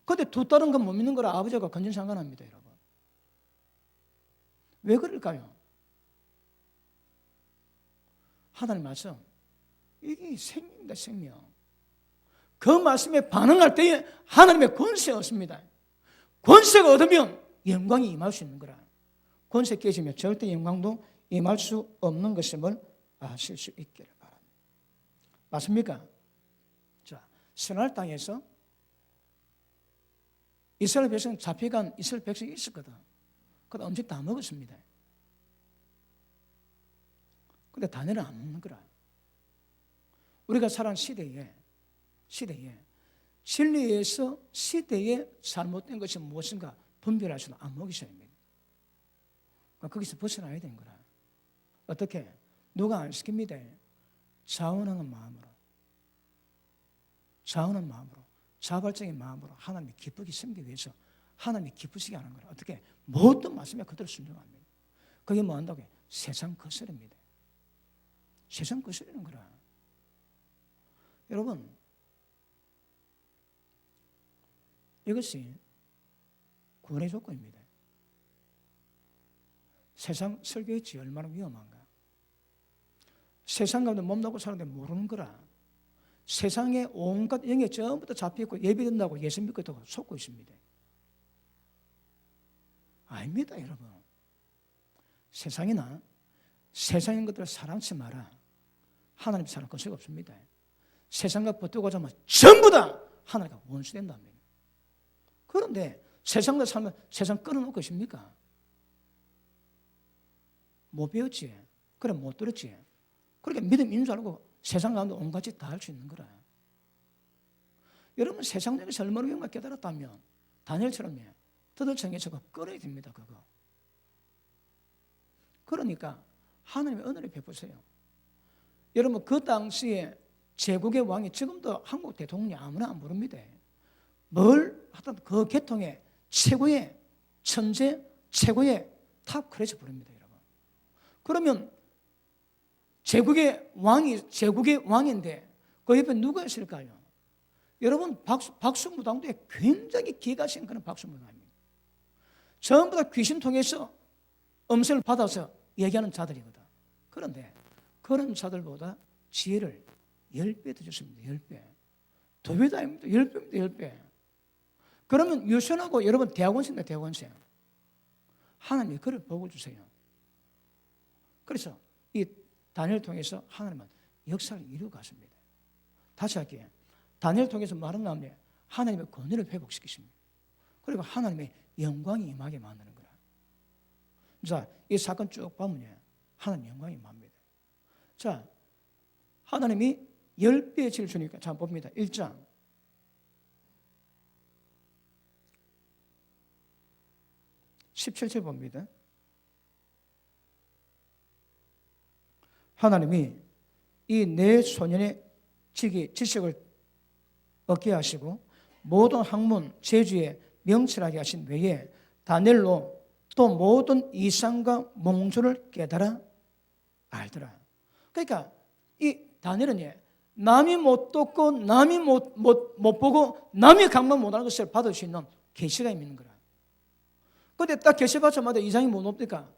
그런데 두 딸은 그 못 믿는 거라 아버지가 건전상관합니다. 여러분. 왜 그럴까요? 하나님 말씀, 이게 생명입니다. 생명. 그 말씀에 반응할 때에 하나님의 권세가 얻습니다. 권세가 얻으면 영광이 임할 수 있는 거라. 권세 깨지면 절대 영광도 임할 수 없는 것임을 아실 수 있기를 바랍니다. 맞습니까? 자, 선할 땅에서 이스라엘 백성 잡혀간 이스라엘 백성이 있었거든. 그런데 음식 다 먹었습니다. 근데 다니엘은 안 먹는 거라. 우리가 살아가는 시대에 진리에서 시대에 잘못된 것이 무엇인가 분별할 수는 안 먹이셔야 합니다. 거기서 벗어나야 되는 거라. 어떻게? 누가 안 시킵니다. 자원하는 마음으로, 자발적인 마음으로 하나님이 기쁘게 섬기기 위해서 하나님이 기쁘시게 하는 거라. 어떻게? 모든 말씀에 그대로 순종합니다. 그게 뭐 한다고요? 세상 거스릅니다. 세상 거스르는 거라. 여러분, 이것이 구원의 조건입니다. 세상 설교했지 얼마나 위험한가. 세상 가운데 몸담고 사는데 모르는 거라. 세상에 온갖 영에 전부 다 잡혀있고 예배된다고 예수 믿고 있다고 속고 있습니다. 아닙니다, 여러분. 세상이나 세상인 것들을 사랑치 마라. 하나님 사랑 것이 없습니다. 세상과 붙들고자 하면 전부 다 하나님과 원수된답니다. 그런데 세상과 살면 세상 끊어놓고 있습니까? 못 배웠지. 그래 못 들었지. 그러니까 믿음 있는 줄 알고 세상 가운데 온갖 짓 다 할 수 있는 거라. 여러분 세상적인 얼마나 영광 깨달았다면 다니엘처럼 터덜청에서 끌어야 됩니다. 그거. 그러니까 하나님의 은혜를 베푸세요. 여러분 그 당시에 제국의 왕이 지금도 한국 대통령이 아무나 안 부릅니다. 뭘 하든 그 계통의 최고의 천재, 최고의 탑 클래스 부릅니다, 여러분. 그러면 제국의 왕인데 그 옆에 누가 있을까요? 여러분 박수무당도에 굉장히 기가 신 그런 박수무당입니다. 전부 다 귀신 통해서 음성을 받아서 얘기하는 자들이거든. 그런데 그런 자들보다 지혜를 10배 더 줬습니다. 10배. 2배도 아닙니다. 10배입니다. 10배. 그러면 유선하고 여러분 대학원생입니다. 대학원생. 하나님이 그를 복을 주세요. 그래서 이 다니엘을 통해서 하나님은 역사를 이루어 갔습니다. 다시 할게요. 다니엘을 통해서 말은 나오는데 하나님의 권위를 회복시키십니다. 그리고 하나님의 영광이 임하게 만드는 거라. 자, 이 사건 쭉 보면 하나님 영광이 임합니다. 자, 하나님이 10배의 지를 주니까 자 봅니다. 1장 17절 봅니다. 하나님이 이 네 소년의 지식을 얻게 하시고 모든 학문, 재주에 명철하게 하신 외에 다니엘로 또 모든 이상과 몽조를 깨달아 알더라. 그러니까 이 다니엘은 남이 못 듣고 남이 못 보고 남이 강만 못하는 것을 받을 수 있는 계시가 있는 거라. 그런데 딱 계시 받자마자 이상이 뭐 없니까?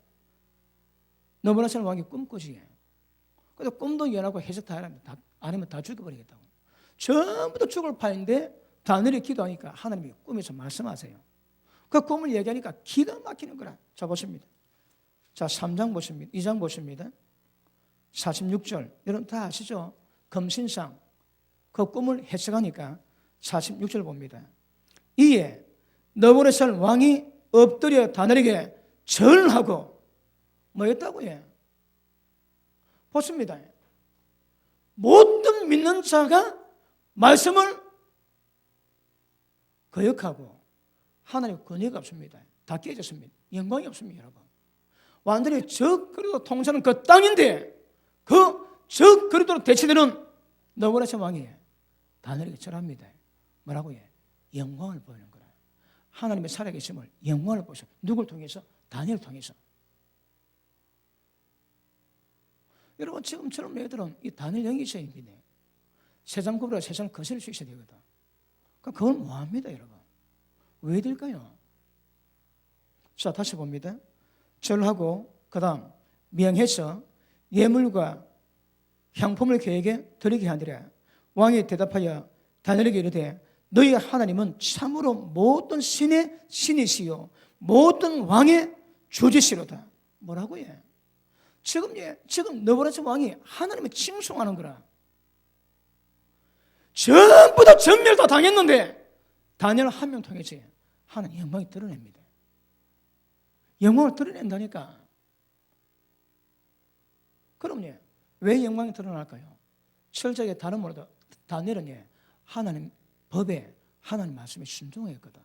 너무나선 왕이 꿈꾸지. 근데 꿈도 연하고 해석 다 하랍니다. 아니면 다 죽여버리겠다고. 전부 다 죽을 판인데 다니엘이 기도하니까 하나님이 꿈에서 말씀하세요. 그 꿈을 얘기하니까 기가 막히는 거라. 자 보십니다. 자 3장 보십니다. 2장 보십니다. 46절 여러분 다 아시죠? 금신상 그 꿈을 해석하니까 46절 봅니다. 이에 너부갓네살 왕이 엎드려 다니엘에게 절하고 뭐였다고 해? 보십니다. 모든 믿는 자가 말씀을 거역하고 하나님의 권위가 없습니다. 다 깨졌습니다. 영광이 없습니다, 여러분. 완전히 적 그리도 통치하는 그 땅인데 그 적 그리도로 대치되는 너그라스 왕이 다니엘에게 절합니다. 뭐라고 해? 영광을 보이는 거라. 하나님의 살아계심을 영광을 보셔. 누굴 통해서? 다니엘을 통해서. 여러분 지금처럼 애들은 이 다니엘 영이 있어야 됩니다. 세상 법으로 세상을 거스릴 수 있어야 되거든. 그럼 그건 뭐합니다, 여러분? 왜 될까요? 자, 다시 봅니다. 절하고 그 다음 명해서 예물과 향품을 그에게 드리게 하니라. 왕이 대답하여 다니엘에게 이르되 너희 하나님은 참으로 모든 신의 신이시요 모든 왕의 주지시로다. 뭐라고 해? 지금 너보라스 왕이 하나님을 칭송하는 거라. 전부 다 전멸 다 당했는데 다니엘 한 명 통해서 하나님 영광이 드러냅니다. 영광을 드러낸다니까. 그럼요. 왜 영광이 드러날까요? 철저하게 다른 말로도 다니엘은 하나님 법에 하나님 말씀에 순종했거든.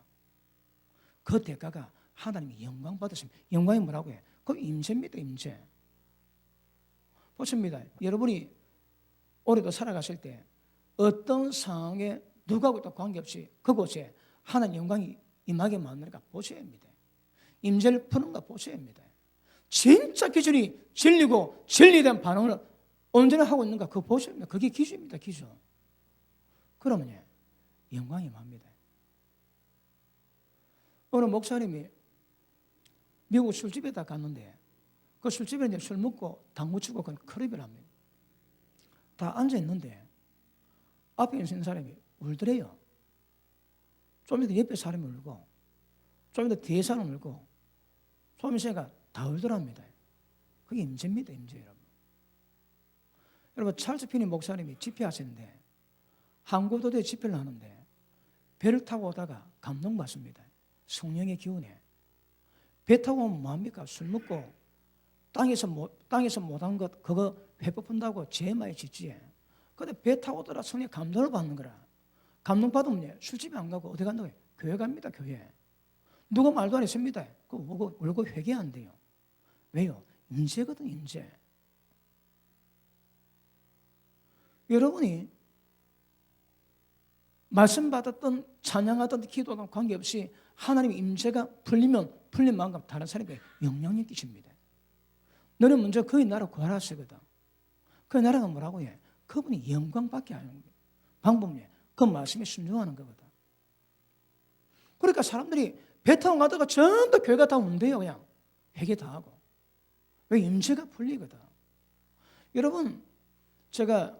그 대가가 하나님이 영광 받으십니다. 영광이 뭐라고 해? 그 임재입니다. 임재. 보십니다. 여러분이 올해도 살아가실 때 어떤 상황에 누구하고도 관계없이 그곳에 하나님 영광이 임하게 만드는가 보셔야 합니다. 임재를 푸는가 보셔야 합니다. 진짜 기준이 진리고 진리에 대한 반응을 언제나 하고 있는가 그거 보셔야 합니다. 그게 기준입니다. 기준. 그러면 영광이 임합니다. 어느 목사님이 미국 술집에다 갔는데 그 술집에 이제 술 먹고 당구 치고 그 클럽을 합니다. 다 앉아있는데 앞에 있는 사람이 울더래요. 좀 이따 옆에 사람이 울고 좀 이따 뒤에 사람이 울고 좀 있으니까 다 울더랍니다. 그게 임재입니다. 임재 여러분. 여러분 찰스 피니 목사님이 집회하시는데 항구도도에 집회를 하는데 배를 타고 오다가 감동받습니다. 성령의 기운에. 배 타고 오면 뭐합니까? 술 먹고 땅에서 못한 것 그거 회복한다고 죄 많이 짓지. 근데 배 타고 오더라 성령 감동을 받는 거라. 감동 받으면 술집에 안 가고 어디 간다고 해? 교회 갑니다. 교회. 누가 말도 안 했습니다. 그거 울고 회개 안 돼요. 왜요? 인재거든 인재. 여러분이 말씀 받았던 찬양하던 기도든 관계없이 하나님의 임재가 풀리면 풀린 만큼 다른 사람에게 영향력 끼칩니다. 너는 먼저 그의 나라 구하라 쓰거든. 그 나라가 뭐라고 해? 그분이 영광받게 하는 거예요. 방법이 그 말씀에 순종하는 거거든. 그러니까 사람들이 배 타고 가다가 전부 교회가 다 온대요. 그냥 회개 다 하고. 왜? 임재가 풀리거든. 여러분 제가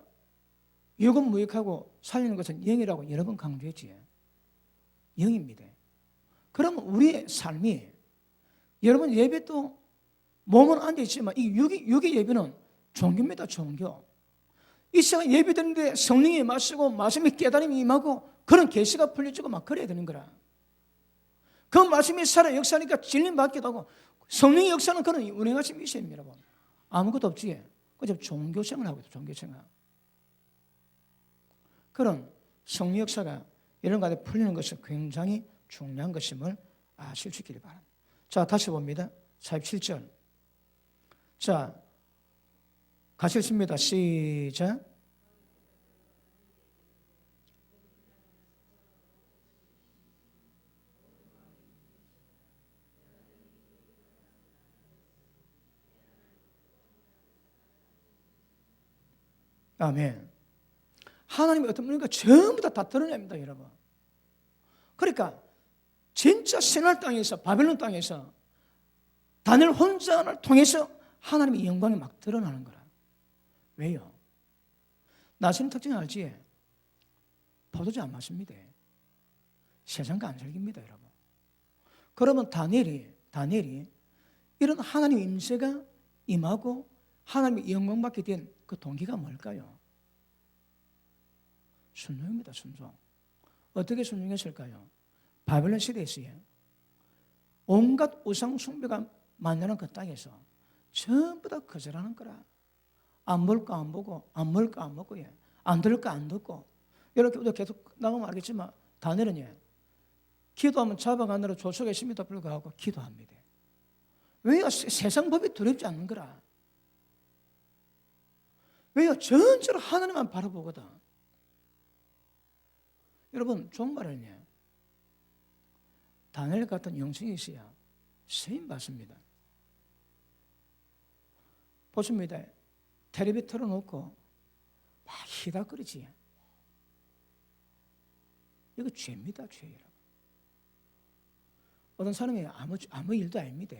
유급무익하고 살리는 것은 영이라고 여러 번 강조했지. 영입니다. 그러면 우리의 삶이 여러분 예배도 몸은 앉아있지만 이 육의 예배는 종교입니다. 종교. 이 시간 예배 드는데 성령이 임하시고 말씀의 깨달음이 임하고 그런 계시가 풀려지고 막 그래야 되는 거라. 그 말씀이 살아 역사하니까 진리 받기도 하고 성령의 역사는 그런 운행하신 미션입니다. 여러분. 아무것도 없지. 그저 종교생활 하고 있어. 종교생활. 그런 성령 역사가 이런 가운데 풀리는 것은 굉장히 중요한 것임을 아실 수 있기를 바랍니다. 자, 다시 봅니다. 47절. 자, 가셨습니다. 시작. 아멘. 하나님이 어떤 분인가 전부 다 드러냅니다, 여러분. 그러니까 진짜 신할 땅에서 바벨론 땅에서 다니엘 혼자를 통해서 하나님의 영광이 막 드러나는 거라. 왜요? 나시는 특징 알지? 포도주 안 마십니다. 세상과 안 즐깁니다, 여러분. 그러면 다니엘이 이런 하나님의 임재가 임하고 하나님의 영광받게 된 그 동기가 뭘까요? 순종입니다. 순종. 어떻게 순종했을까요? 바벨론 시대에서요. 온갖 우상 숭배가 만나는 그 땅에서 전부 다 거절하는 거라. 안 볼까 안 보고, 안 먹을까 안 먹고, 안 들을까 안 듣고. 이렇게 계속 나가면 알겠지만 다니엘은 기도하면 잡아가느라 조처가 있음에도 불구하고 기도합니다. 왜요? 세상 법이 두렵지 않는 거라. 왜요? 전적으로 하나님만 바라보거든. 여러분, 종말은요, 다니엘 같은 영성이 있어야 쓰임 받습니다. 보십니다. 텔레비 틀어놓고 막 희닥거리지. 이거 죄입니다, 죄. 어떤 사람이 아무 일도 아닙니다.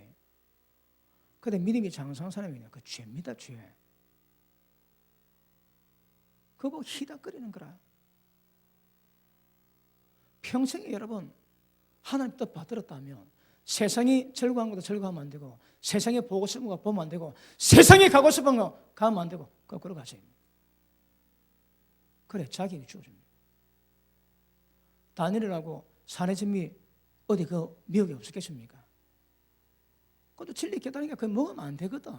근데 믿음이 장성한 사람이냐, 그 죄입니다, 죄. 그거 희닥거리는 거라. 평생에 여러분 하나님 뜻 받들었다면 세상이 즐거운 것도 즐거워하면 안 되고, 세상에 보고 싶은 거 보면 안 되고, 세상에 가고 싶은 거 가면 안 되고, 거꾸로 가세요. 그래, 자격이 주어집니다. 다니엘이라고 사내점이 어디 그 미혹이 없었겠습니까? 그것도 진리 깨달으니까 그거 먹으면 안 되거든.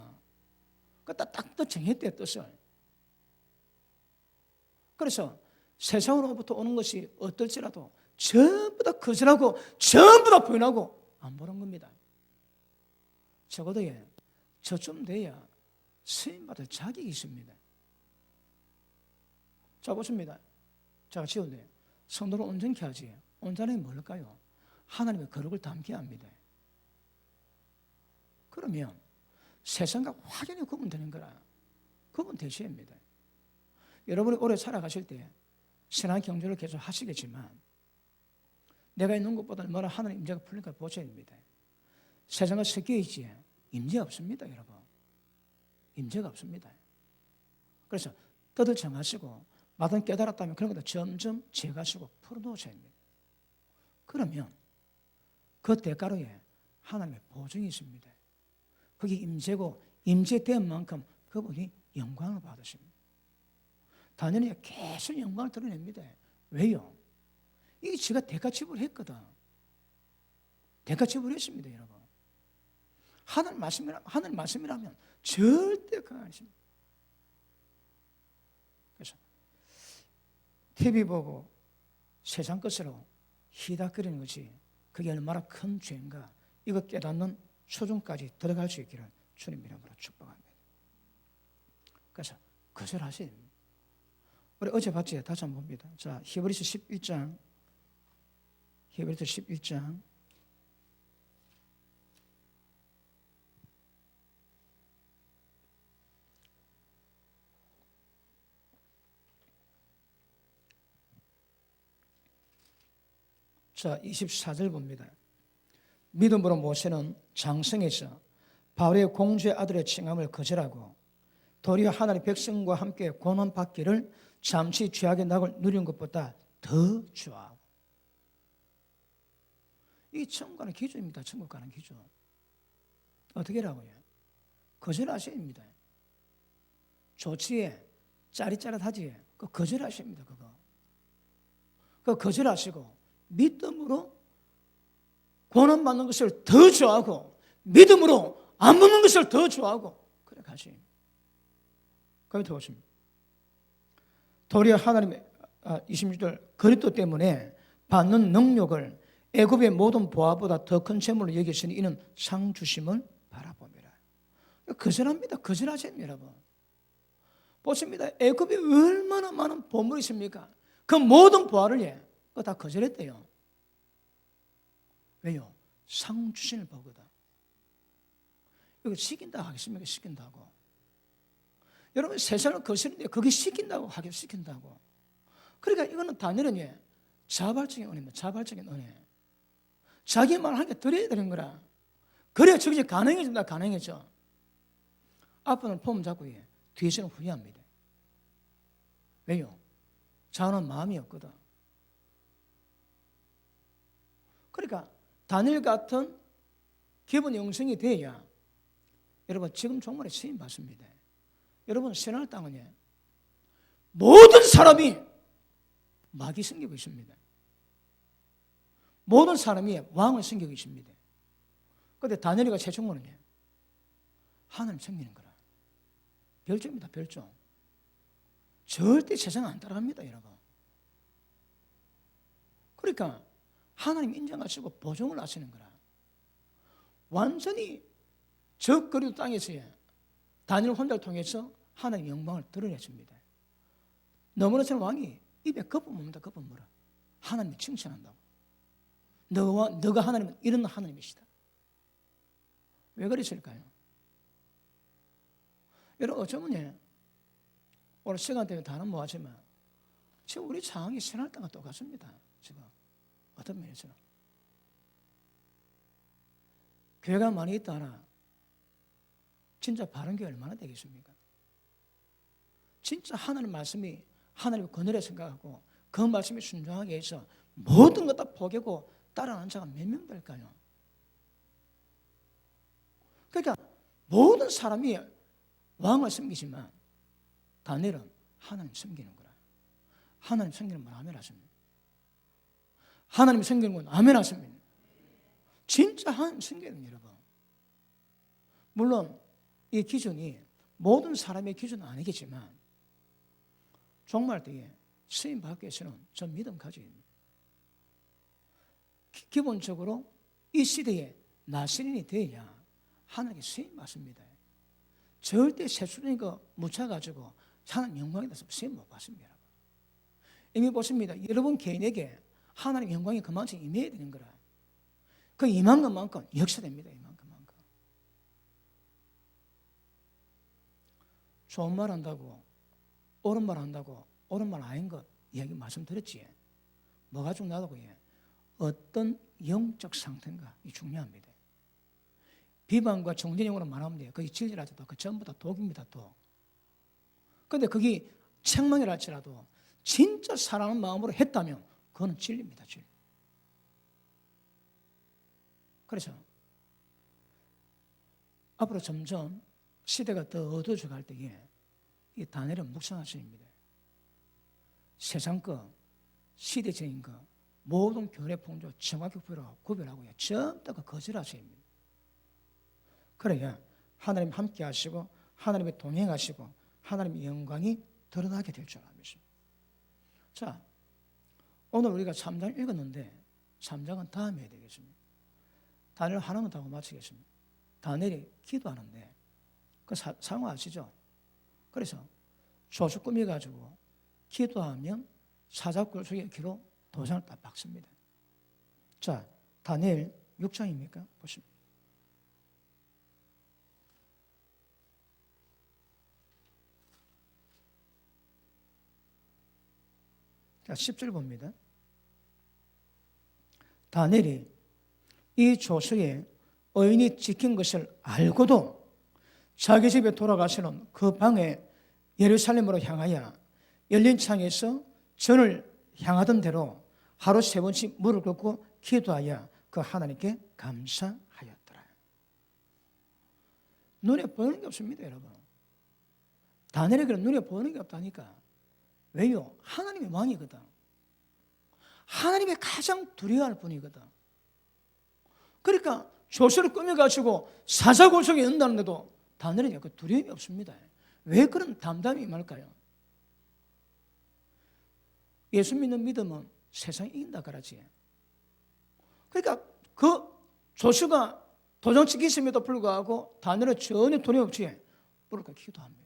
그거 딱 정했대, 뜻을. 그래서 세상으로부터 오는 것이 어떨지라도 전부 다 거절하고 전부 다 부인하고 안 보는 겁니다. 적어도 저쯤 돼야 쓰임받을 자격이 있습니다. 자, 보십니다. 제가 지었네요. 성도를 온전케 하지. 온전히 뭘까요? 하나님의 거룩을 담게 합니다. 그러면 세상과 확연히 구분되는 거라. 구분되셔야 합니다. 여러분이 오래 살아가실 때 신앙 경주를 계속 하시겠지만 내가 있는 것보다 얼마나 하나님 임재가 풀리니까 보셔야 됩니다. 세상과 섞여 있지 임재 없습니다, 여러분. 임재가 없습니다. 그래서 뜻을 정하시고 마땅히 깨달았다면 그런 것도 점점 제거하시고 풀어놓으셔야 합니다. 그러면 그 대가로 하나님의 보증이 있습니다. 그게 임재고 임재된 만큼 그분이 영광을 받으십니다. 다니엘이 계속 영광을 드러냅니다. 왜요? 이게 지가 대가 지불했거든. 대가 지불했습니다, 여러분. 하늘 말씀이라면 절대 그거 아니십니다. 그래서 TV 보고 세상 것으로 희닥거리는 것이 그게 얼마나 큰 죄인가, 이거 깨닫는 수준까지 들어갈 수 있기를 주님 이름으로 축복합니다. 그래서 거절하셔야 됩니다. 우리 어제 봤지? 다시 한번 봅니다. 자, 히브리서 11장. 히브리서 11장. 자, 24절 봅니다. 믿음으로 모세는 장성에서 바울의 공주의 아들의 칭함을 거절하고 도리어 하나님의 백성과 함께 고난받기를 잠시 죄악의 낙을 누리는 것보다 더 좋아하고. 이 천국 가는 기준입니다. 천국 가는 기준. 어떻게 하라고요? 거절하셔야 합니다. 좋지, 짜릿짜릿하지, 그거 거절하셔야 합니다. 그거 거절하시고 믿음으로 고난받는 것을 더 좋아하고 믿음으로 안 먹는 것을 더 좋아하고 그래 가셔야 합니다. 그럼 더 보십니다. 도리어 하나님의 26절 그리스도 때문에 받는 능력을 애굽의 모든 보화보다 더 큰 재물로 여기시니 이는 상 주심을 바라봅니다. 거절합니다. 거절하셔야 합니다, 여러분. 보십니다. 애굽에 얼마나 많은 보물이 있습니까? 그 모든 보화를 그거 다 거절했대요. 왜요? 상 주심을 보거든. 이거 시킨다고 하겠습니까? 시킨다고. 여러분 세상을 거스르는데 그게 시킨다고 하겠 시킨다고. 그러니까 이거는 다니엘은 자발적인 은혜입니다. 자발적인 은혜. 자기 말 하니까 드려야 되는 거라. 그래야 저게 가능해진다. 가능해져. 앞에는 폼 잡고 뒤에서는 후회합니다. 왜요? 자원은 마음이 없거든. 그러니까 다니엘 같은 기본 영성이 돼야 여러분 지금 종말에 쓰임 받습니다. 여러분 세날 땅은 모든 사람이 마귀 섬기고 있습니다. 모든 사람이 왕을 섬기고 있습니다. 그런데 다니엘이가 최종문은 하나님 섬기는 거라. 별종입니다. 별종. 절대 세상 안 따라갑니다, 여러분. 그러니까 하나님 인정하시고 보존을 하시는 거라. 완전히 저 거리도 땅에서의 다니엘 혼자를 통해서 하나님의 영광을 드러냈습니다. 너무나 전 왕이 입에 거품 뭡니다. 거품 물어. 하나님이 칭찬한다고. 너가 하나님은 이런 하나님이시다. 왜 그랬을까요? 여러분 어쩌면 오늘 시간 때문에 다는 뭐하지만 지금 우리 상황이 신할 때가 똑같습니다. 지금 어떤 면에서는 교회가 많이 있다 하나 진짜 바른 교회 얼마나 되겠습니까? 진짜 하나님 말씀이 하나님의 권위를 생각하고 그 말씀에 순종하게 해서 모든 것 다 포기하고 따라하는 자가 몇 명 될까요? 그러니까 모든 사람이 왕을 섬기지만 다니엘은 하나님 섬기는 거라. 하나님 섬기는 건 아멘 하십니다. 하나님 섬기는 건 아멘 하십니다. 진짜 하나님 섬기는 여러분. 물론 이 기준이 모든 사람의 기준은 아니겠지만 종말 때에 쓰임 받기 위해서는 전 믿음 가져야 됩니다. 기본적으로 이 시대에 나시린이 되어야 하나님께 쓰임 받습니다. 절대 세수적인 거 묻혀가지고 하나님 영광에 대해서 쓰임 못 받습니다. 이미 보십니다. 여러분 개인에게 하나님 영광이 그만큼 임해야 되는 거라. 그 임한 것만큼 역사됩니다. 이만큼만큼. 좋은 말 한다고 옳은 말 한다고 옳은 말 아닌 것 이야기 말씀드렸지. 뭐가 중요하다고 해? 어떤 영적 상태인가 이 중요합니다. 비방과 정죄형으로 말하면 돼요. 그게 진리라도 그 전부 다 독입니다. 독. 그런데 그게 책망이라 할지라도 진짜 사랑하는 마음으로 했다면 그거는 진리입니다. 진리. 그래서 앞으로 점점 시대가 더 어두워져 갈 때에 이 다니엘은 묵상하십니다. 세상 거, 시대적인 거, 모든 교회 풍조 정확히 구별하고 전부 다 거절하십니다. 그래야 하나님 함께 하시고 하나님의 동행하시고 하나님의 영광이 드러나게 될 줄 압니다. 자, 오늘 우리가 3장 읽었는데 3장은 다음에 해야 되겠습니다. 다니엘 하나만 더 하고 마치겠습니다. 다니엘이 기도하는데 그 상황 아시죠? 그래서 조수 꾸며가지고 기도하면 사자굴 속에 기로 도장을 딱 박습니다. 자, 다니엘 6장입니까? 보십니다. 자, 10절 봅니다. 다니엘이 이 조서에 의인이 지킨 것을 알고도 자기 집에 돌아가서는 그 방에 예루살렘으로 향하여 열린 창에서 전을 향하던 대로 하루 3번씩 무릎 꿇고 기도하여 그 하나님께 감사하였더라. 눈에 보이는 게 없습니다, 여러분. 다니엘에게는 눈에 보이는 게 없다니까. 왜요? 하나님의 왕이거든. 하나님의 가장 두려워할 분이거든. 그러니까 조서를 꾸며가지고 사자굴 속에 넣는다는데도 다니엘에게 그 두려움이 없습니다. 왜 그런 담담이 임할까요? 예수 믿는 믿음은 세상이 이긴다 그러지. 그러니까 그 조서가 도장 찍히심에도 불구하고 다니엘은 전혀 두려움 없이 부르고 기도합니다.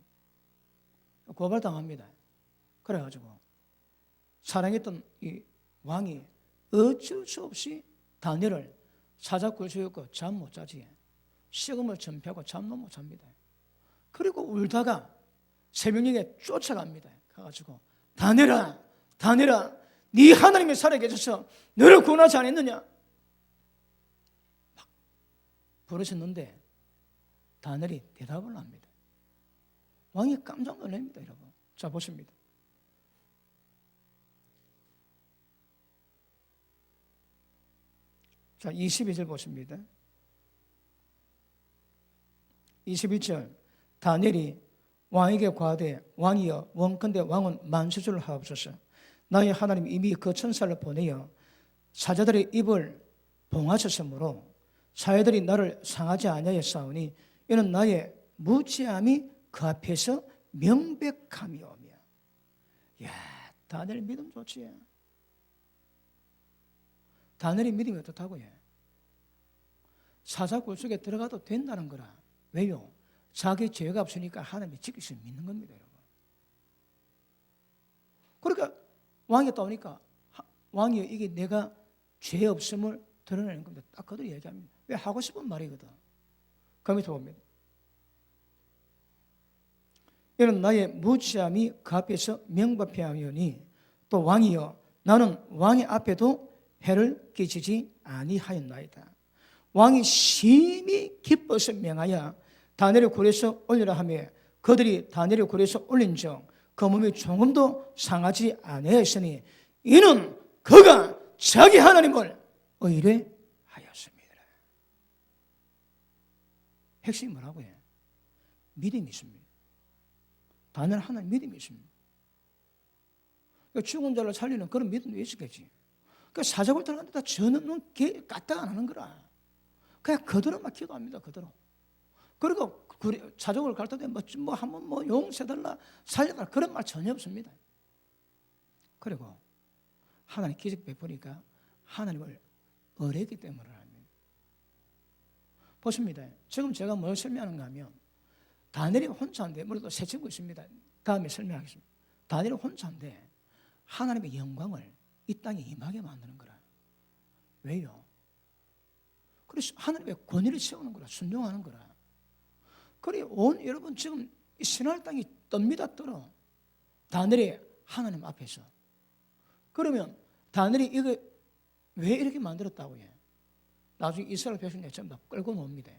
고발당합니다. 그래가지고 사랑했던 이 왕이 어쩔 수 없이 다니엘을 사자굴 속였고 잠 못 자지. 식음을 전폐하고 잠도 못 잡니다. 그리고 울다가 새벽녘에 쫓아갑니다. 가가지고 다니엘아, 다니엘아, 네 하나님이 살아계셔서 너를 구원하지 않았느냐? 막 부르셨는데 다니엘이 대답을 합니다. 왕이 깜짝 놀랍니다, 여러분. 자, 보십니다. 자, 22절 보십니다. 21절 다니엘이 왕에게 과대 왕이여 원컨대 왕은 만수절을 하옵소서. 나의 하나님 이미 그 천사를 보내어 사자들의 입을 봉하셨으므로 사자들이 나를 상하지 아니하였사오니 이는 나의 무지함이 그 앞에서 명백함이 오며. 야, 다니엘 믿음 좋지. 다니엘의 믿음이 어떻다고 해? 사자굴 속에 들어가도 된다는 거라. 왜요? 자기 죄가 없으니까 하나님이 지킬 수 믿는 겁니다, 여러분. 그러니까 왕이 떠오니까 왕이 이게 내가 죄 없음을 드러내는 겁니다. 딱 그대로 얘기합니다. 왜 하고 싶은 말이거든. 그 밑에 봅니다. 이는 나의 무지함이 그 앞에서 명백하오니 또 왕이여 나는 왕의 앞에도 해를 끼치지 아니하였나이다. 왕이 심히 기뻐서 명하여 다니엘의 굴에서 올리라 하며 그들이 다니엘의 굴에서 올린즉 그 몸이 조금도 상하지 아니하였으니 이는 그가 자기 하나님을 의뢰하였습니다. 핵심이 뭐라고 해? 믿음이 있습니다. 다니엘 하나님 믿음이 있습니다. 죽은 자를 살리는 그런 믿음도 있었겠지. 그 사자굴 들어갔는데 저는 눈 까딱 안 하는 거라. 그냥 그대로만 기도합니다. 그대로. 그리고 사자굴 갈 때 뭐 한번 뭐 용서해달라 살려달라 그런 말 전혀 없습니다. 그리고 하나님 기적 베푸니까 하나님을 의뢰했기 때문에 합니다. 보십니다. 지금 제가 뭘 설명하는가 하면 다니엘이 혼자인데 물론 세 친구 있습니다. 다음에 설명하겠습니다. 다니엘이 혼자인데 하나님의 영광을 이 땅에 임하게 만드는 거라. 왜요? 그래서 하나님의 권위를 세우는 거라. 순종하는 거라. 그래 여러분 지금 이 신할 땅이 떱니다. 떨어. 다니엘이 하나님 앞에서. 그러면 다니엘이 이거 왜 이렇게 만들었다고 해? 나중에 이스라엘 백성들이 전부 다 끌고 놉니다.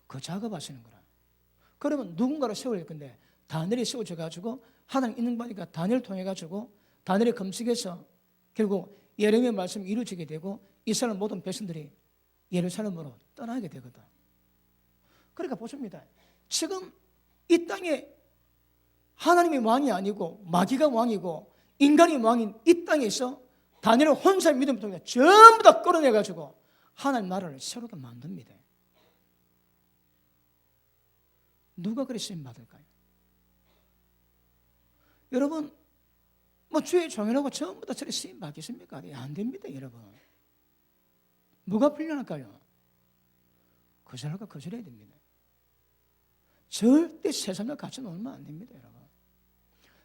그 작업하시는 거라. 그러면 누군가를 세워야 할 건데 다니엘이 세워져 가지고 하나님 있는 거니까 다니엘을 통해 가지고 다니엘의 금식에서 결국 예레미야 말씀이 이루어지게 되고 이스라엘 모든 백성들이 예루살렘으로 떠나게 되거든. 그러니까 보십니다. 지금 이 땅에 하나님이 왕이 아니고 마귀가 왕이고 인간이 왕인 이 땅에서 다니엘의 혼자의 믿음을 통해 전부 다 끌어내가지고 하나님 나라를 새롭게 만듭니다. 누가 그리 쓰임 받을까요? 여러분 뭐 주의 종이라고 전부 다 저리 쓰임 받겠습니까? 안 됩니다, 여러분. 뭐가 필요할까요? 거절하고 거절해야 됩니다. 절대 세상과 같이 놀면 안 됩니다, 여러분.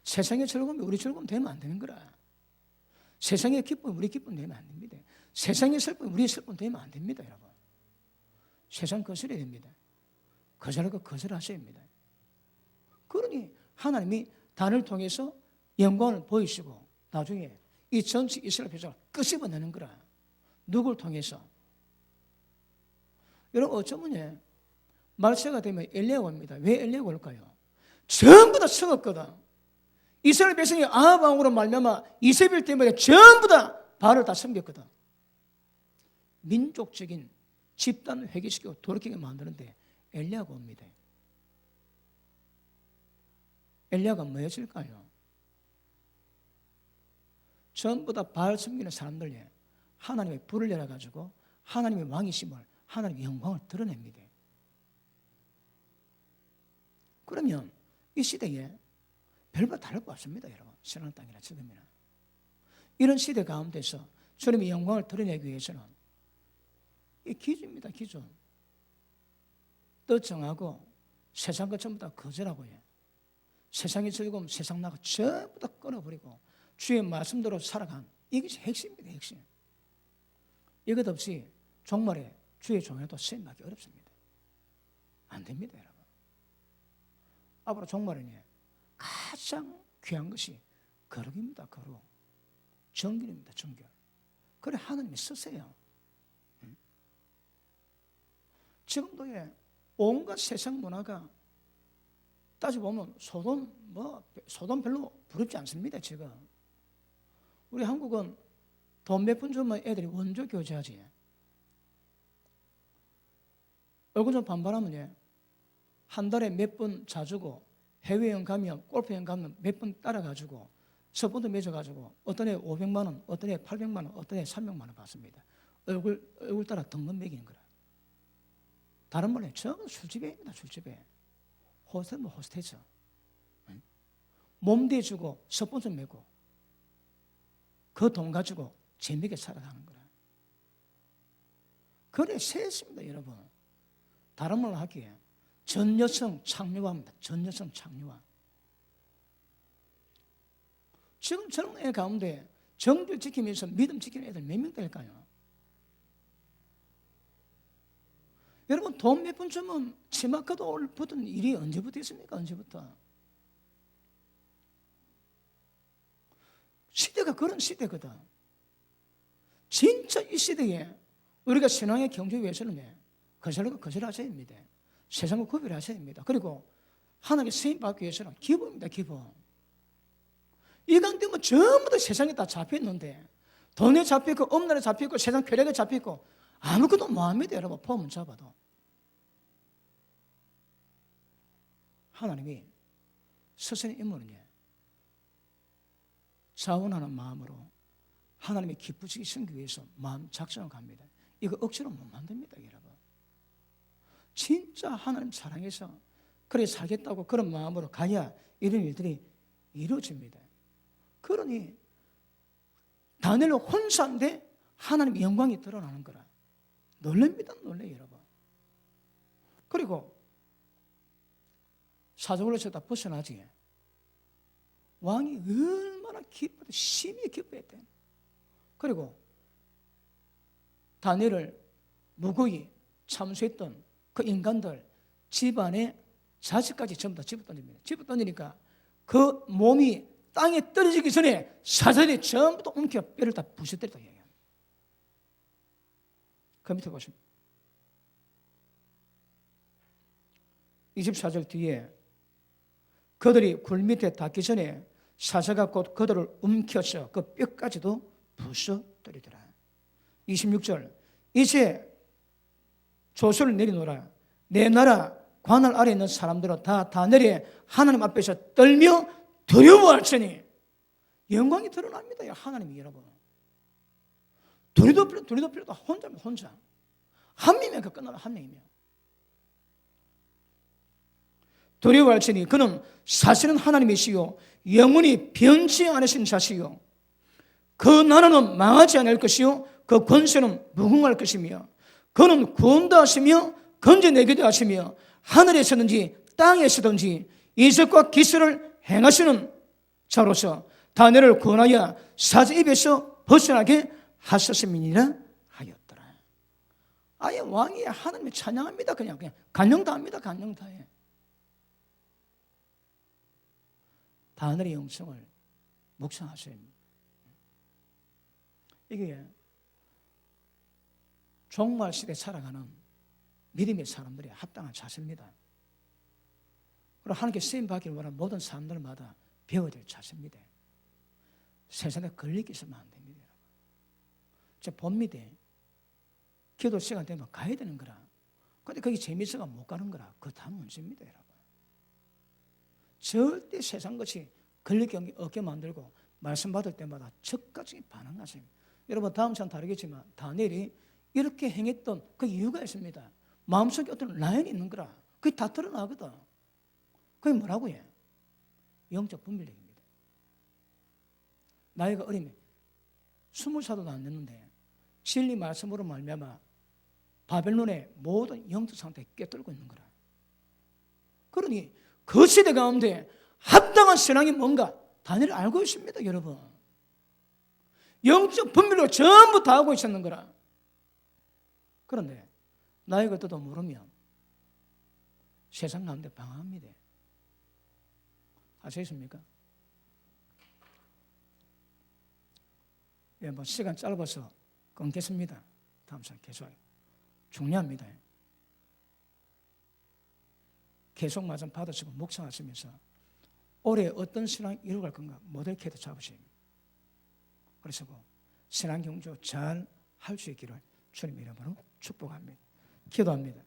세상의 즐거움이 우리 즐거움 되면 안 되는 거라. 세상의 기쁨이 우리 기쁨 되면 안 됩니다. 세상의 슬픔이 우리 슬픔 되면 안 됩니다, 여러분. 세상 거절해야 됩니다. 거절하고 거절하셔야 합니다. 그러니 하나님이 단을 통해서 영광을 보이시고 나중에 이 전체 이스라엘 백성을 끄집어내는 거라. 누굴 통해서? 여러분 어쩌면 말세가 되면 엘리야가 옵니다. 왜 엘리야가 올까요? 전부 다 썩었거든. 이스라엘 백성이 아합 왕으로 말미암아 이세벨 때문에 전부 다 바알을 다 섬겼거든. 민족적인 집단 회개시키고 돌이키게 만드는데 엘리야가 옵니다. 엘리야가 뭐였을까요? 전부 다 바알 섬기는 사람들에 하나님의 불을 내려가지고 하나님의 왕이심을 하나님의 영광을 드러냅니다. 그러면 이 시대에 별반 다를 거 없습니다, 여러분. 신앙 땅이나 지금이나. 이런 시대 가운데서 주님의 영광을 드러내기 위해서는 이 기준입니다, 기준. 뜻 정하고 세상 것 전부 다 거절하고 해. 세상의 즐거움, 세상 나가 전부 다 끊어버리고 주의 말씀대로 살아간 이것이 핵심입니다, 핵심. 이것 없이 종말에 주의 종에도 쓰임받기 어렵습니다. 안 됩니다, 여러분. 앞으로 종말에는 가장 귀한 것이 거룩입니다, 거룩. 정결입니다, 정결. 그래 하나님이 쓰세요. 지금도 온갖 세상 문화가 따져보면 소돔 별로 부럽지 않습니다, 지금. 우리 한국은 돈 몇 푼 주면 애들이 원조 교제하지. 얼굴 좀 반발하면 한 달에 몇 번 자주고 해외여행 가면 골프여행 가면 몇 번 따라가지고 서본도 맺어가지고 어떤 애 500만 원, 어떤 애 800만 원, 어떤 애 300만 원 받습니다. 얼굴 따라 등급 매기는 거라. 다른 말로 전부 술집애입니다, 술집애. 호스텔, 호스테죠. 몸 대주고 스폰서 메고 그 돈 가지고 재미있게 살아가는 거라. 그래 세습니다, 여러분. 다른 말로 하기에 전여성 창녀화입니다. 전여성 창녀화. 지금 젊은 애 가운데 정죄 지키면서 믿음 지키는 애들 몇 명 될까요? 여러분 돈 몇 푼 주면 치마가도 올붙은 일이 언제부터 있습니까? 언제부터? 시대가 그런 시대거든. 진짜 이 시대에 우리가 신앙의 경주 위해서는 거절하셔야 됩니다. 세상과 구별하셔야 됩니다. 그리고 하나님의 쓰임 받기 위해서는 기본입니다. 기본. 이간 되면 전부 다 세상에 다 잡혀있는데 돈에 잡혀있고 엄날에 잡혀있고 세상 쾌락에 잡혀있고 아무것도 못합니다. 여러분 폼은 잡아도. 하나님이 스스로 인물은요 자원하는 마음으로 하나님의 기쁘시게 섬기기 위해서 마음 작정을 갑니다. 이거 억지로 못 만듭니다. 여러분 진짜 하나님 사랑해서 그래 살겠다고 그런 마음으로 가야 이런 일들이 이루어집니다. 그러니 다니엘은 혼자인데 하나님의 영광이 드러나는 거라. 놀랍니다. 놀래요 여러분. 그리고 사정으로서 다 벗어나지. 왕이 얼마나 기뻐도 심히 기뻐했대. 그리고 다니엘을 무고히 참수했던 그 인간들 집안에 자식까지 전부 다 집어던집니다. 집어던지니까 그 몸이 땅에 떨어지기 전에 사자들이 전부 다 움켜 뼈를 다 부셔뜨렸다. 그 밑에 보시면 24절 뒤에 그들이 굴 밑에 닿기 전에 사자가 곧 그들을 움켜서 그 뼈까지도 부숴뜨리더라. 26절 이제 조서를 내리노라. 내 나라 관할 아래 있는 사람들은 다 다니엘이 하나님 앞에서 떨며 두려워할지니 영광이 드러납니다. 하나님이 여러분. 둘이도 필요도 혼자면 혼자. 한 명이면 그 끝나면 한 명이면. 두려워할지니 그는 사실은 하나님이시요 영원히 변치 않으신 자시요 그 나라는 망하지 않을 것이요 그 권세는 무궁할 것이며 그는 구원도 하시며 건져내기도 하시며 하늘에서든지 땅에서든지 이적과 기술을 행하시는 자로서 다니엘을 구원하여 사자 입에서 벗어나게 하셨음이니라 하였더라. 아예 왕이 하나님을 찬양합니다. 그냥 간영다합니다. 간영다해. 다니엘의 영성을 묵상하세요. 이게 종말 시대에 살아가는 믿음의 사람들이 합당한 자세입니다. 그리고 하나님께 쓰임받기를 원하는 모든 사람들마다 배워야 될 자세입니다. 세상에 걸리기 있으면 안 됩니다. 제가 봅니다. 기도 시간 되면 가야 되는 거라. 근데 거기 재미있어가 못 가는 거라. 그거 다 문제입니다. 여러분. 절대 세상 것이 걸리게 없게 만들고 말씀 받을 때마다 적극적인 반응하세요. 여러분 다음 시간 다르겠지만 다니엘이 이렇게 행했던 그 이유가 있습니다. 마음속에 어떤 라인이 있는 거라. 그게 다 드러나거든. 그게 뭐라고 해? 영적 분별력입니다. 나이가 어리면 20살도 안 됐는데 진리 말씀으로 말미암아 바벨론의 모든 영적 상태에 꿰뚫고 있는 거라. 그러니 그 시대 가운데 합당한 신앙이 뭔가 다니엘이 알고 있습니다. 여러분. 영적 분별로 전부 다 하고 있었는 거라. 그런데 나이가 떠도 모르면 세상 가운데 방황합니다. 아시겠습니까? 예, 뭐 시간 짧아서 끊겠습니다. 다음 시간 계속 중요합니다. 계속 말씀 받으시고 묵상하시면서 올해 어떤 신앙 이루어갈 건가 모델 캐드 잡으시고 그래서 신앙 경주 잘 할 수 있기를 주님 이름으로 축복합니다. 기도합니다.